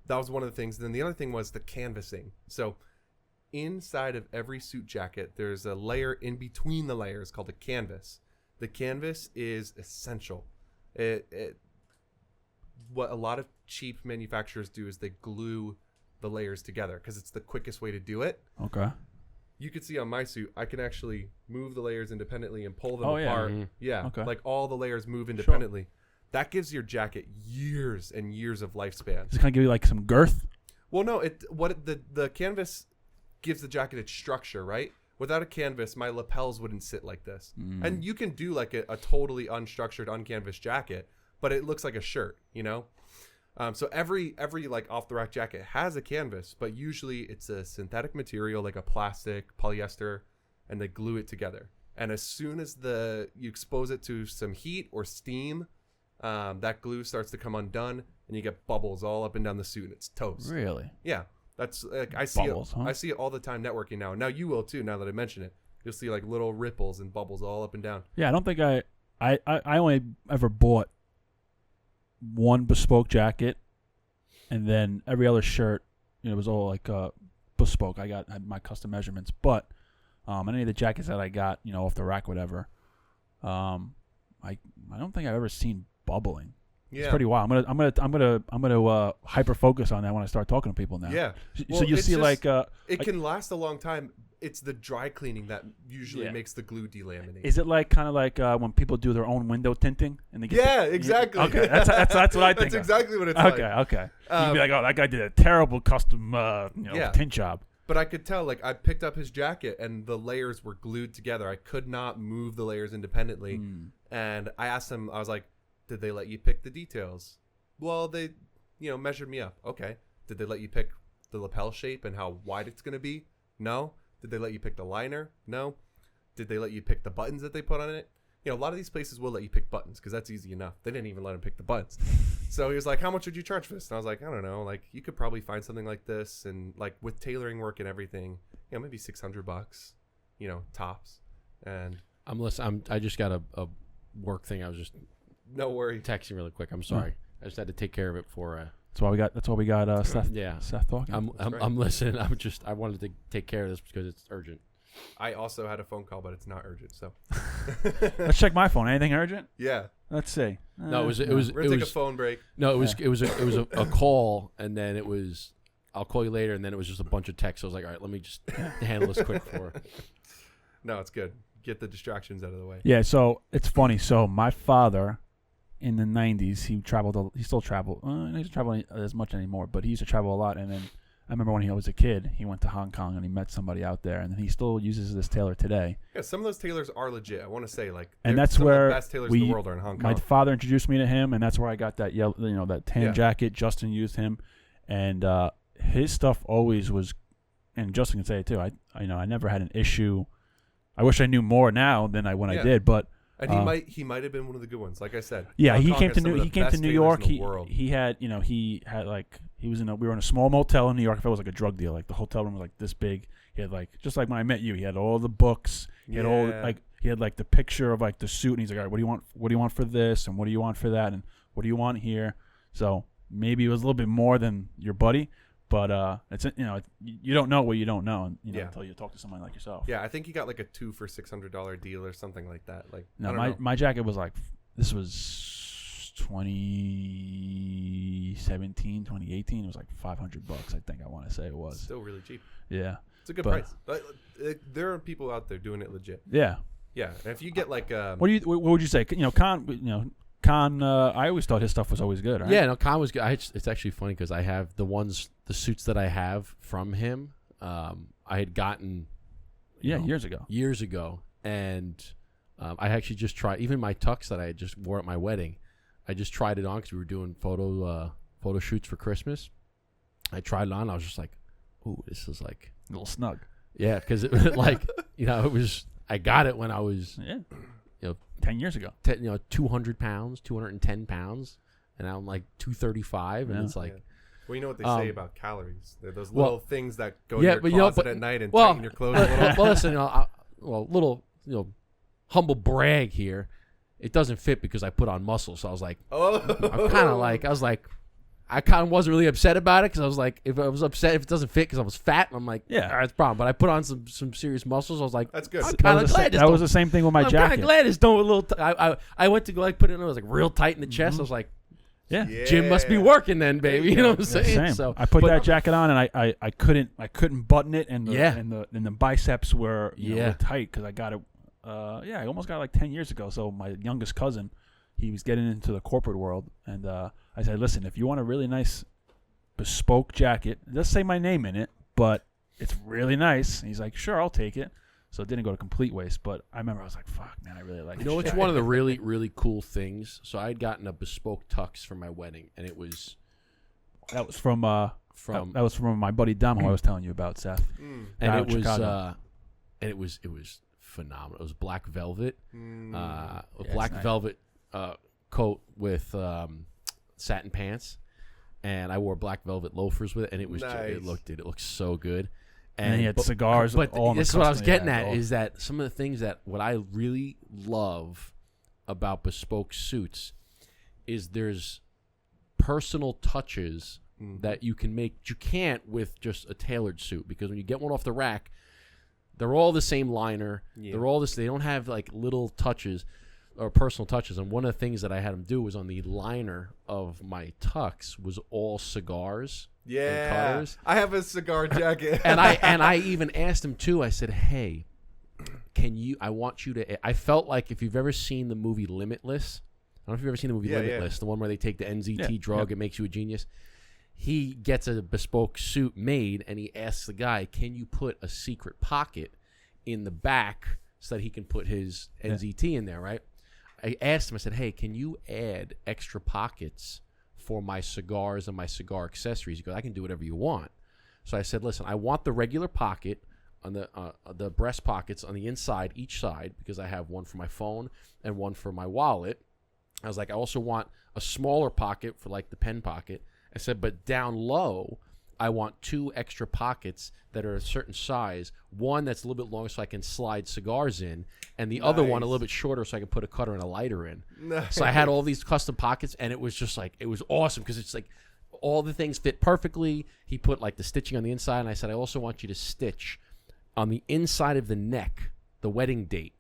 was one of the things. And then the other thing was the canvassing. So inside of every suit jacket, there's a layer in between the layers called a canvas. The canvas is essential. What a lot of cheap manufacturers do is they glue the layers together because it's the quickest way to do it. Okay. You can see on my suit, I can actually move the layers independently and pull them apart. Yeah. Mm-hmm. Yeah. Okay. Like all the layers move independently. Sure. That gives your jacket years and years of lifespan. Does it kind of give you like some girth? Well, no. The canvas gives the jacket its structure, right? Without a canvas, my lapels wouldn't sit like this. And you can do like a totally unstructured, uncanvased jacket, but it looks like a shirt, So every like off the rack jacket has a canvas, but usually it's a synthetic material like a plastic, polyester, and they glue it together. And as soon as you expose it to some heat or steam, that glue starts to come undone, and you get bubbles all up and down the suit, and it's toast. Really? Yeah, that's like I see bubbles, it. huh? I see it all the time networking now. Now you will too. Now that I mention it, you'll see like little ripples and bubbles all up and down. Yeah, I don't think I only ever bought one bespoke jacket, and then every other shirt, it was all like bespoke. I had my custom measurements, but any of the jackets that I got, off the rack, whatever, I don't think I've ever seen bubbling. Yeah. It's pretty wild. I'm gonna hyper focus on that when I start talking to people now. Yeah. So you see it can last a long time. It's the dry cleaning that usually makes the glue delaminate. Is it like kind of like when people do their own window tinting and they get exactly. Okay, that's what I think. That's exactly what it's like. Okay. You'd be like, oh, that guy did a terrible custom tint job. But I could tell, like, I picked up his jacket and the layers were glued together. I could not move the layers independently. And I asked him, I was like, did they let you pick the details? Well, they, measured me up. Okay. Did they let you pick the lapel shape and how wide it's going to be? No. Did they let you pick the liner? No. Did they let you pick the buttons that they put on it? A lot of these places will let you pick buttons because that's easy enough. They didn't even let him pick the buttons. So he was like, how much would you charge for this? And I was like, I don't know. Like, you could probably find something like this. And like with tailoring work and everything, maybe $600, tops. And I just got a work thing. I was just no worry texting really quick. I'm sorry. I just had to take care of it for That's why we got Seth. Yeah. Seth talking. I'm listening. I wanted to take care of this because it's urgent. I also had a phone call, but it's not urgent. So let's check my phone. Anything urgent? Yeah. Let's see. No, We're gonna take a phone break. No, it was a call, and then it was I'll call you later, and then it was just a bunch of texts. I was like, all right, let me just handle this quick for. No, it's good. Get the distractions out of the way. Yeah. So it's funny. So my father, in the 90s, he still traveled. He doesn't travel as much anymore, but he used to travel a lot. And then I remember when he was a kid, he went to Hong Kong and he met somebody out there, and then he still uses this tailor today. Yeah, some of those tailors are legit. I want to say, like, And that's some where of the best tailors in the world are in Hong Kong. My father introduced me to him, and that's where I got that yellow, that tan jacket. Justin used him, and his stuff always was. And Justin can say it too. I never had an issue. I wish I knew more now than I did, but. And he might have been one of the good ones, like I said. Yeah, Hong he Kong came has to some of the He came to best New tailors York. in the world. He had we were in a small motel in New York. It felt like a drug deal. Like the hotel room was like this big. He had just like when I met you, he had all the books. He had he had like the picture of like the suit, and he's like, all right, what do you want? What do you want for this? And what do you want for that? And what do you want here? So maybe it was a little bit more than your buddy. But it's you don't know what you don't know, until you talk to someone like yourself. Yeah, I think he got like a 2 for $600 deal or something like that. Like, no, my jacket was like, this was 2017, 2018. It was like $500. I think I want to say it was. Still really cheap. Yeah, it's a good price. There are people out there doing it legit. Yeah, yeah. And if you get like, what would you say? Khan, I always thought his stuff was always good, right? Yeah, no, Khan was good. It's actually funny because I have the suits that I have from him. I had gotten, years ago, and I actually just tried even my tux that I just wore at my wedding. I just tried it on because we were doing photo shoots for Christmas. I tried it on. I was just like, "Ooh, this is like a little snug." Yeah, because it was like it was. I got it when I was 10 years ago. 200 pounds, 210 pounds, and now I'm like 235, and it's like. Yeah. Well, you know what they say about calories. They're those little things that go in your but, closet at night and tighten your clothes a little. Well, listen, little humble brag here. It doesn't fit because I put on muscle, so I was like, I kind of wasn't really upset about it because I was like, if I was upset if it doesn't fit because I was fat, and I'm like, all right, it's a problem. But I put on some serious muscles. I was like, that's good. I'm kind of glad that was the same thing with my jacket. I'm kind of glad it's don't a little. I went to go put it in. I was like real tight in the chest. Mm-hmm. I was like, yeah, Jim must be working then, baby. You know what I'm saying? Same. So I put that jacket on, and I couldn't button it, and the biceps were were tight because I got it. I almost got it like 10 years ago. So my youngest cousin, he was getting into the corporate world, and I said, listen, if you want a really nice bespoke jacket, it does say my name in it, but it's really nice. And he's like, sure, I'll take it. So it didn't go to complete waste, but I remember I was like, fuck, man, I really like it. You know, it's one of the really, really cool things. So I had gotten a bespoke tux for my wedding, and it was... That was from my buddy Dom, who I was telling you about, Seth. And it was phenomenal. It was black velvet, velvet coat with satin pants, and I wore black velvet loafers with it, and it was nice. It looked so good. And he had cigars. But all this is what I was getting at is that some of the things that what I really love about bespoke suits is there's personal touches that you can make. You can't with just a tailored suit, because when you get one off the rack, they're all the same liner. Yeah. They're all this. They don't have like little touches or personal touches. And one of the things that I had them do was on the liner of my tux was all cigars. Yeah, cutters. I have a cigar jacket. and I even asked him too. I said, "Hey, I want you to." I felt like if you've ever seen the movie Limitless, I don't know if you've ever seen the movie Limitless, the one where they take the NZT drug, it makes you a genius. He gets a bespoke suit made, and he asks the guy, "Can you put a secret pocket in the back so that he can put his NZT in there?" Right? I asked him. I said, "Hey, can you add extra pockets for my cigars and my cigar accessories?" He goes, "I can do whatever you want." So I said, "Listen, I want the regular pocket on the breast pockets on the inside, each side, because I have one for my phone and one for my wallet." I was like, "I also want a smaller pocket for like the pen pocket." I said, "But down low, I want 2 extra pockets that are a certain size. One that's a little bit longer so I can slide cigars in, and the other one a little bit shorter so I can put a cutter and a lighter in." Nice. So I had all these custom pockets, and it was just like, it was awesome because it's like all the things fit perfectly. He put like the stitching on the inside, and I said, "I also want you to stitch on the inside of the neck, the wedding date."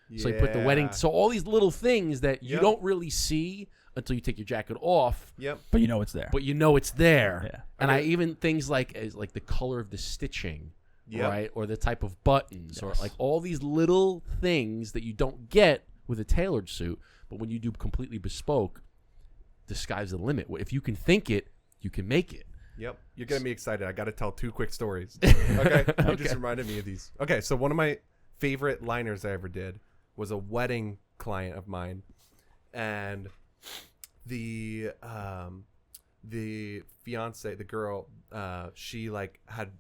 Yeah. So he put the wedding. So all these little things that you don't really see until you take your jacket off. Yep. But you know it's there. But you know it's there. Yeah. And I even things like the color of the stitching, right? Or the type of buttons, or like all these little things that you don't get with a tailored suit. But when you do completely bespoke, the sky's the limit. If you can think it, you can make it. Yep. You're getting me excited. I got to tell 2 quick stories. Okay. You just reminded me of these. Okay. So one of my favorite liners I ever did was a wedding client of mine. And the fiance, the girl, she like had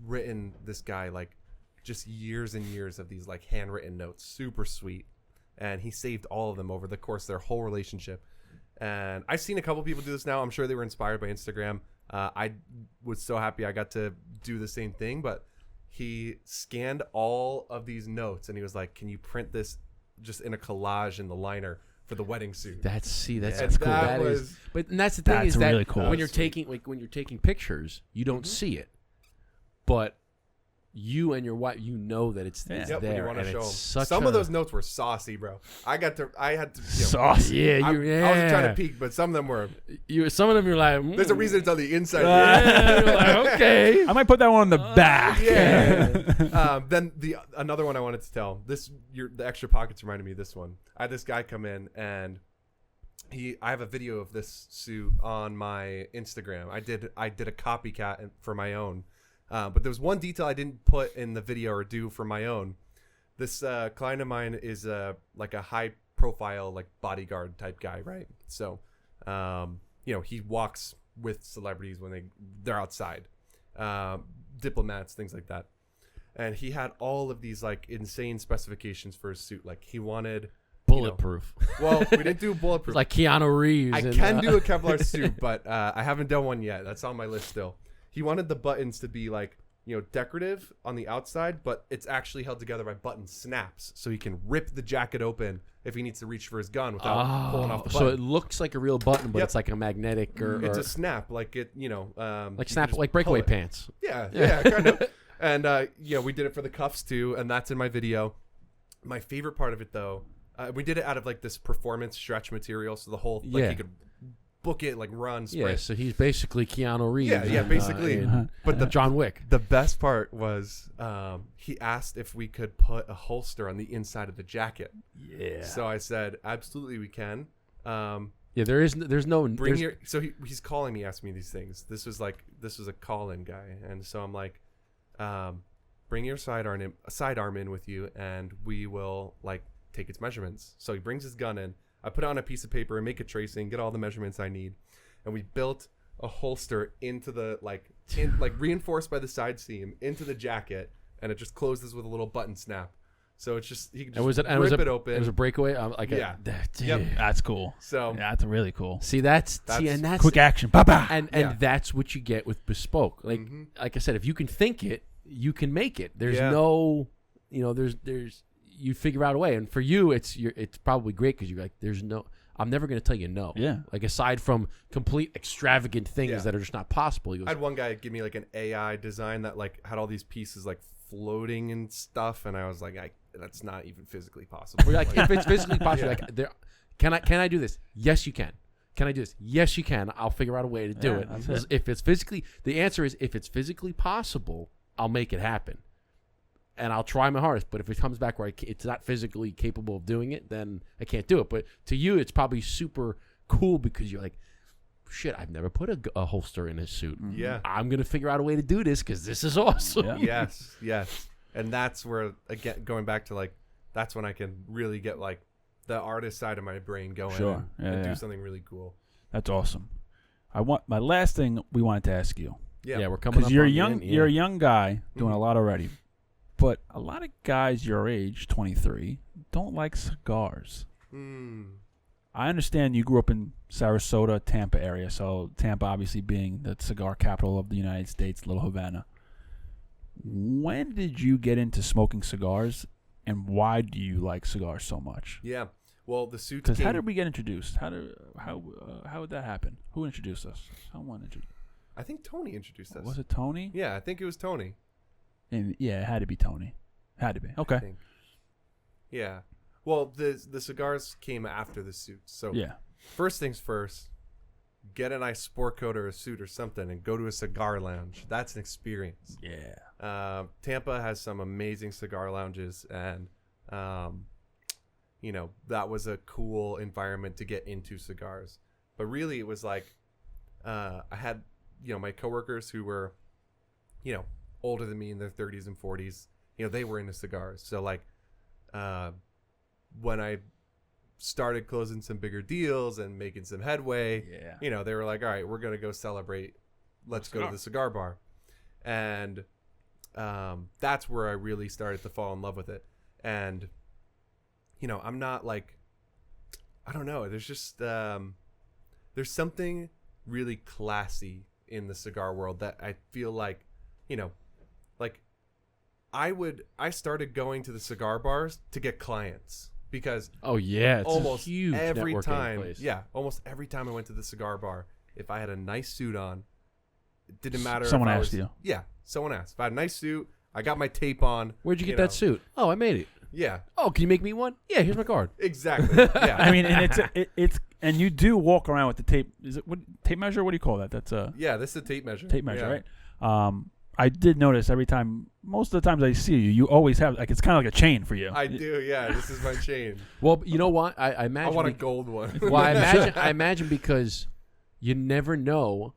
written this guy like just years and years of these like handwritten notes, super sweet. And he saved all of them over the course of their whole relationship. And I've seen a couple people do this now. I'm sure they were inspired by Instagram. I was so happy I got to do the same thing, but he scanned all of these notes and he was like, can you print this just in a collage in the liner for the wedding suit? That's cool. That But and that's the thing That's is that really cool. when you're taking pictures, you don't see it, but you and your wife, you know that it's Yep, there. when you want to and show it's them. such Some a, of those notes were saucy, bro. I had to, Saucy. Yeah, I yeah. wasn't trying to peek, but some of them were. Some of them you're like, There's a reason it's on the inside. Yeah, you're like, okay. I might put that one on the back. Yeah. Then another one I wanted to tell. The extra pockets reminded me of this one. I had this guy come in and I have a video of this suit on my Instagram. I did a copycat for my own. But there was one detail I didn't put in the video or do for my own. This client of mine is like a high profile, like bodyguard type guy, right? So, he walks with celebrities when they're outside, diplomats, things like that. And he had all of these like insane specifications for his suit. Like he wanted Bulletproof. Well, we didn't do bulletproof. Like Keanu Reeves. I can do a Kevlar suit, but I haven't done one yet. That's on my list still. He wanted the buttons to be like, decorative on the outside, but it's actually held together by button snaps, so he can rip the jacket open if he needs to reach for his gun without pulling off the button. So it looks like a real button, but Yep. it's like a magnetic or It's a snap, like it, like snap, like breakaway pants. Yeah, kind of. And we did it for the cuffs too, and that's in my video. My favorite part of it though, we did it out of like this performance stretch material, so the whole like you could book it, like run, sprint. Yeah, so he's basically Keanu Reeves. Yeah, basically. But the John Wick. The best part was he asked if we could put a holster on the inside of the jacket. Yeah. So I said, absolutely, we can. There's no. So he's calling me, asking me these things. This was a call-in guy, and so I'm like, bring your sidearm in with you, and we will like take its measurements. So he brings his gun in. I put it on a piece of paper and make a tracing, get all the measurements I need, and we built a holster into the reinforced by the side seam into the jacket, and it just closes with a little button snap. So it's just he can just rip it open. It was a breakaway. That's cool. So that's really cool. See, that's quick action. Ba-ba. And that's what you get with Bespoke. Like I said, if you can think it, you can make it. There's no, there's you figure out a way. And for you, it's probably great because you're like, I'm never going to tell you no. Yeah. Like aside from complete extravagant things that are just not possible. He goes, I had one guy give me like an AI design that like had all these pieces like floating and stuff, and I was like, that's not even physically possible. We're like, if it's physically possible, can I do this? Yes, you can. Can I do this? Yes, you can. I'll figure out a way to do it. If it's physically, the answer is if it's physically possible, I'll make it happen. And I'll try my hardest, but if it comes back where it's not physically capable of doing it, then I can't do it. But to you, it's probably super cool because you're like, shit, I've never put a holster in a suit. Yeah. I'm going to figure out a way to do this because this is awesome. Yeah. Yes. And that's where, again, going back to like, that's when I can really get like the artist side of my brain going and do something really cool. That's awesome. My last thing we wanted to ask you. Yeah, we're coming up. Because you're a young guy doing a lot already. But a lot of guys your age, 23, don't like cigars. I understand you grew up in Sarasota, Tampa area. So Tampa obviously being the cigar capital of the United States, Little Havana. When did you get into smoking cigars, and why do you like cigars so much? Yeah. Well, the suits. Because how did we get introduced? How would that happen? Who introduced us? Someone introduced. I think Tony introduced us. Was it Tony? Yeah, I think it was Tony. And it had to be Tony. Had to be. Okay. Yeah. Well, the cigars came after the suits. So first things first, get a nice sport coat or a suit or something and go to a cigar lounge. That's an experience. Yeah. Tampa has some amazing cigar lounges, and that was a cool environment to get into cigars. But really, it was like I had my coworkers who were, older than me in their 30s and 40s, they were into cigars. So like, when I started closing some bigger deals and making some headway, they were like, all right, we're going to go celebrate. Let's go to the cigar bar. And that's where I really started to fall in love with it. And, I'm not like, I don't know. There's just, there's something really classy in the cigar world that I feel like, like I started going to the cigar bars to get clients because it's almost a huge every networking time, place. almost every time I went to the cigar bar, if I had a nice suit on, it didn't matter. Someone if I asked was, you. Yeah, someone asked. If I had a nice suit, I got my tape on. Where'd you get that suit? Oh, I made it. Yeah. Oh, can you make me one? Yeah, here's my card. Exactly. Yeah. I mean, and it's and you do walk around with the tape. Is it what tape measure? What do you call that? That's a this is a tape measure. tape measure, right? I did notice every time, most of the times I see you, you always have like it's kind of like a chain for you. I do. Yeah, this is my chain. Well, you know what? I imagine. I want a gold one. Well, I imagine because you never know.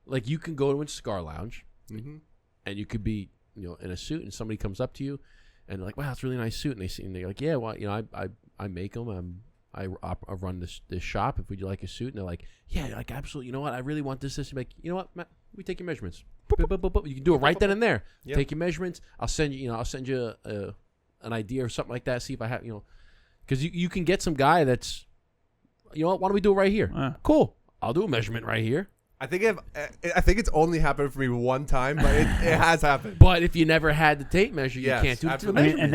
Like you can go to a cigar lounge, Mm-hmm. and you could be in a suit, and somebody comes up to you, and they're like, "Wow, that's a really nice suit," and they're like, "Yeah, well, I make them. I run this shop. If would you like a suit?" And they're like, "Yeah, like absolutely. You know what? I really want this. You're like, you know what, Matt? We take your measurements. Boop, boop, boop, boop. You can do it right then and there. Yep. Take your measurements. I'll send you. I'll send you an idea or something like that. See if I have because you can get some guy that's, what? Why don't we do it right here? Cool. I'll do a measurement right here. I think it's only happened for me one time, but it has happened. But if you never had the tape measure, you can't do absolutely. the I mean, and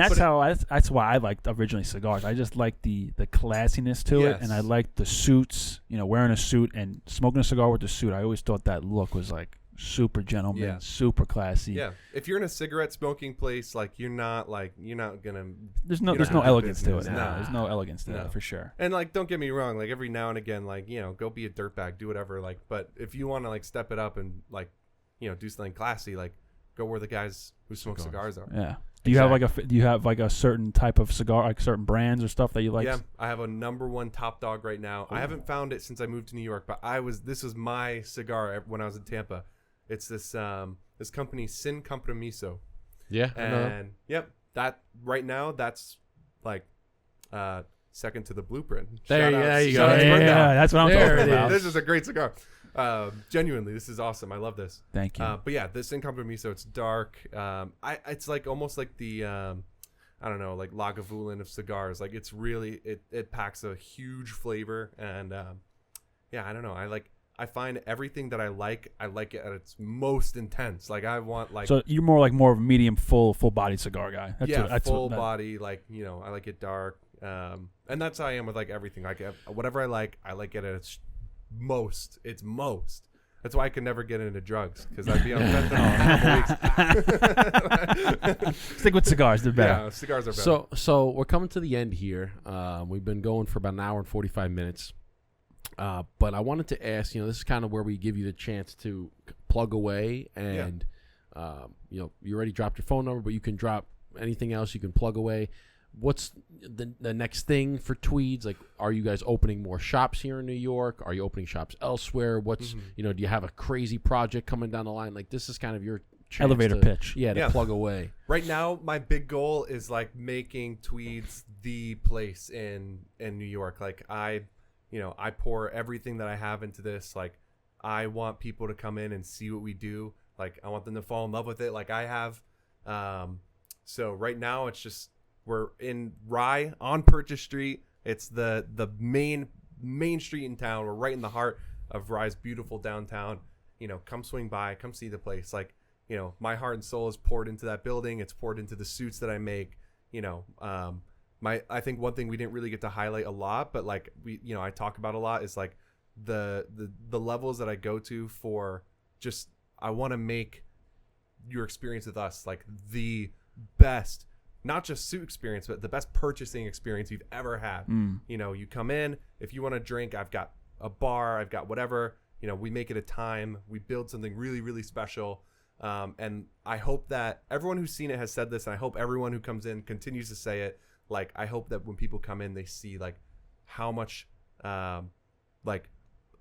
that's why I liked originally cigars. I just like the classiness to it, and I like the suits. Wearing a suit and smoking a cigar with the suit. I always thought that look was like super gentleman, super classy. Yeah, if you're in a cigarette smoking place, like you're not gonna. There's no elegance to it. No. No, there's no elegance to that for sure. And like, don't get me wrong. Like every now and again, like go be a dirtbag, do whatever. Like, but if you want to like step it up and like, do something classy, like go where the guys who smoke cigars are. Yeah. Do you have like a certain type of cigar, like certain brands or stuff that you like? Yeah, I have a #1 top dog right now. Ooh. I haven't found it since I moved to New York, but this was my cigar when I was in Tampa. It's this company Sin Compromiso. Yeah. And that right now that's like second to the Blueprint. There you go. Yeah, that's what I'm talking about. This is a great cigar. Genuinely, this is awesome. I love this. Thank you. But yeah, the Sin Compromiso, it's dark. It's like almost like the I don't know, like Lagavulin of cigars. Like it's really it packs a huge flavor, and I don't know. I find everything that I like it at its most intense. Like I want like. So you're more of a medium, full bodied cigar guy. That's full body. Like I like it dark. And that's how I am with like everything. Like whatever I like it at its most. It's most. That's why I could never get into drugs because I'd be on fentanyl. Stick with cigars; they're better. Yeah, cigars are better. So we're coming to the end here. We've been going for about an hour and 45 minutes. But I wanted to ask, this is kind of where we give you the chance to plug away and, you already dropped your phone number, but you can drop anything else. You can plug away. What's the next thing for Tweeds? Like, are you guys opening more shops here in New York? Are you opening shops elsewhere? What's, do you have a crazy project coming down the line? Like, this is kind of your chance elevator pitch. To plug away. Right now, my big goal is like making Tweeds the place in New York. Like I pour everything that I have into this. Like, I want people to come in and see what we do. Like, I want them to fall in love with it like I have. So right now, it's just we're in Rye on Purchase Street. It's the main street in town. We're right in the heart of Rye's beautiful downtown. Come swing by. Come see the place. Like, my heart and soul is poured into that building. It's poured into the suits that I make. I think one thing we didn't really get to highlight a lot, but like I talk about a lot is like the levels that I go to for just, I want to make your experience with us like the best, not just suit experience, but the best purchasing experience you've ever had. You come in, if you want to drink, I've got a bar, I've got whatever, we make it a time, we build something really, really special. And I hope that everyone who's seen it has said this, and I hope everyone who comes in continues to say it. Like, I hope that when people come in, they see like how much like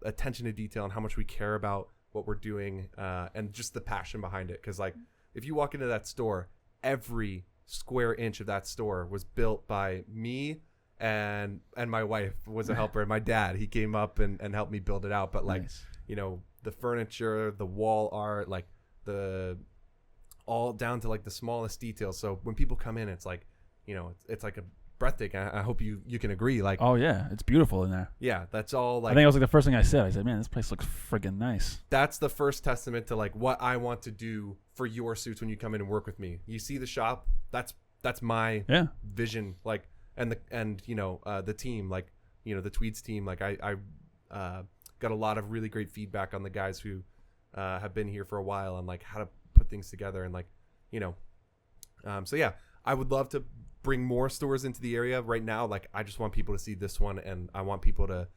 attention to detail and how much we care about what we're doing, and just the passion behind it. Because like if you walk into that store, every square inch of that store was built by me, and my wife was a helper, and my dad, he came up and helped me build it out. But like, Nice. you know, the furniture, the wall art, like all down to like the smallest details. So when people come in, it's like, you know, it's like a breathtaking. I hope you can agree. Like, Oh yeah, it's beautiful in there. yeah, that's all. Like, I think it was like the first thing I said. I said, "Man, this place looks friggin' nice." that's the first testament to like what I want to do for your suits when you come in and work with me. You see the shop, that's my Yeah. vision, like, and you know, the team, like, you know, the Tweeds team, like I got a lot of really great feedback on the guys who have been here for a while on like how to put things together, and like, you know, so yeah, I would love to bring more stores into the area. Right now, like, I just want people to see this one, and I want people to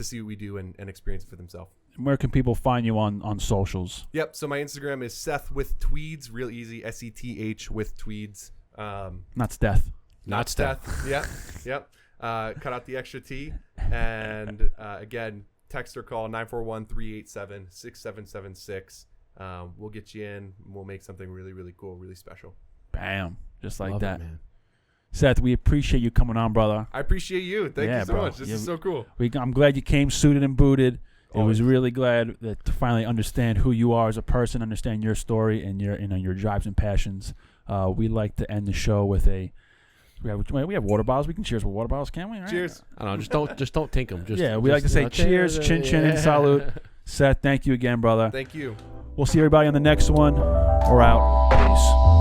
see what we do and experience it for themselves. Where can people find you on socials? Yep. So my Instagram is Seth with Tweeds, real easy, SETH with Tweeds. Not Steph. Not Steph. Yep. Yep. Cut out the extra T. And again, text or call 941-387-6776. We'll get you in. We'll make something really, really cool, really special. Bam. Just like Love that. it, man. Seth, we appreciate you coming on, brother. I appreciate you. Thank Yeah, you so bro. much. This is so cool. I'm glad you came suited and booted. It was Always. really glad to finally understand who you are as a person, understand your story and your drives and passions. We like to end the show with we have water bottles. We can cheers with water bottles, can't we? Right? Cheers. I don't know. Just don't tink them. Just Yeah, we like to say cheers, chin chin, and salute. Seth, thank you again, brother. Thank you. We'll see everybody on the next one. We're out. Peace.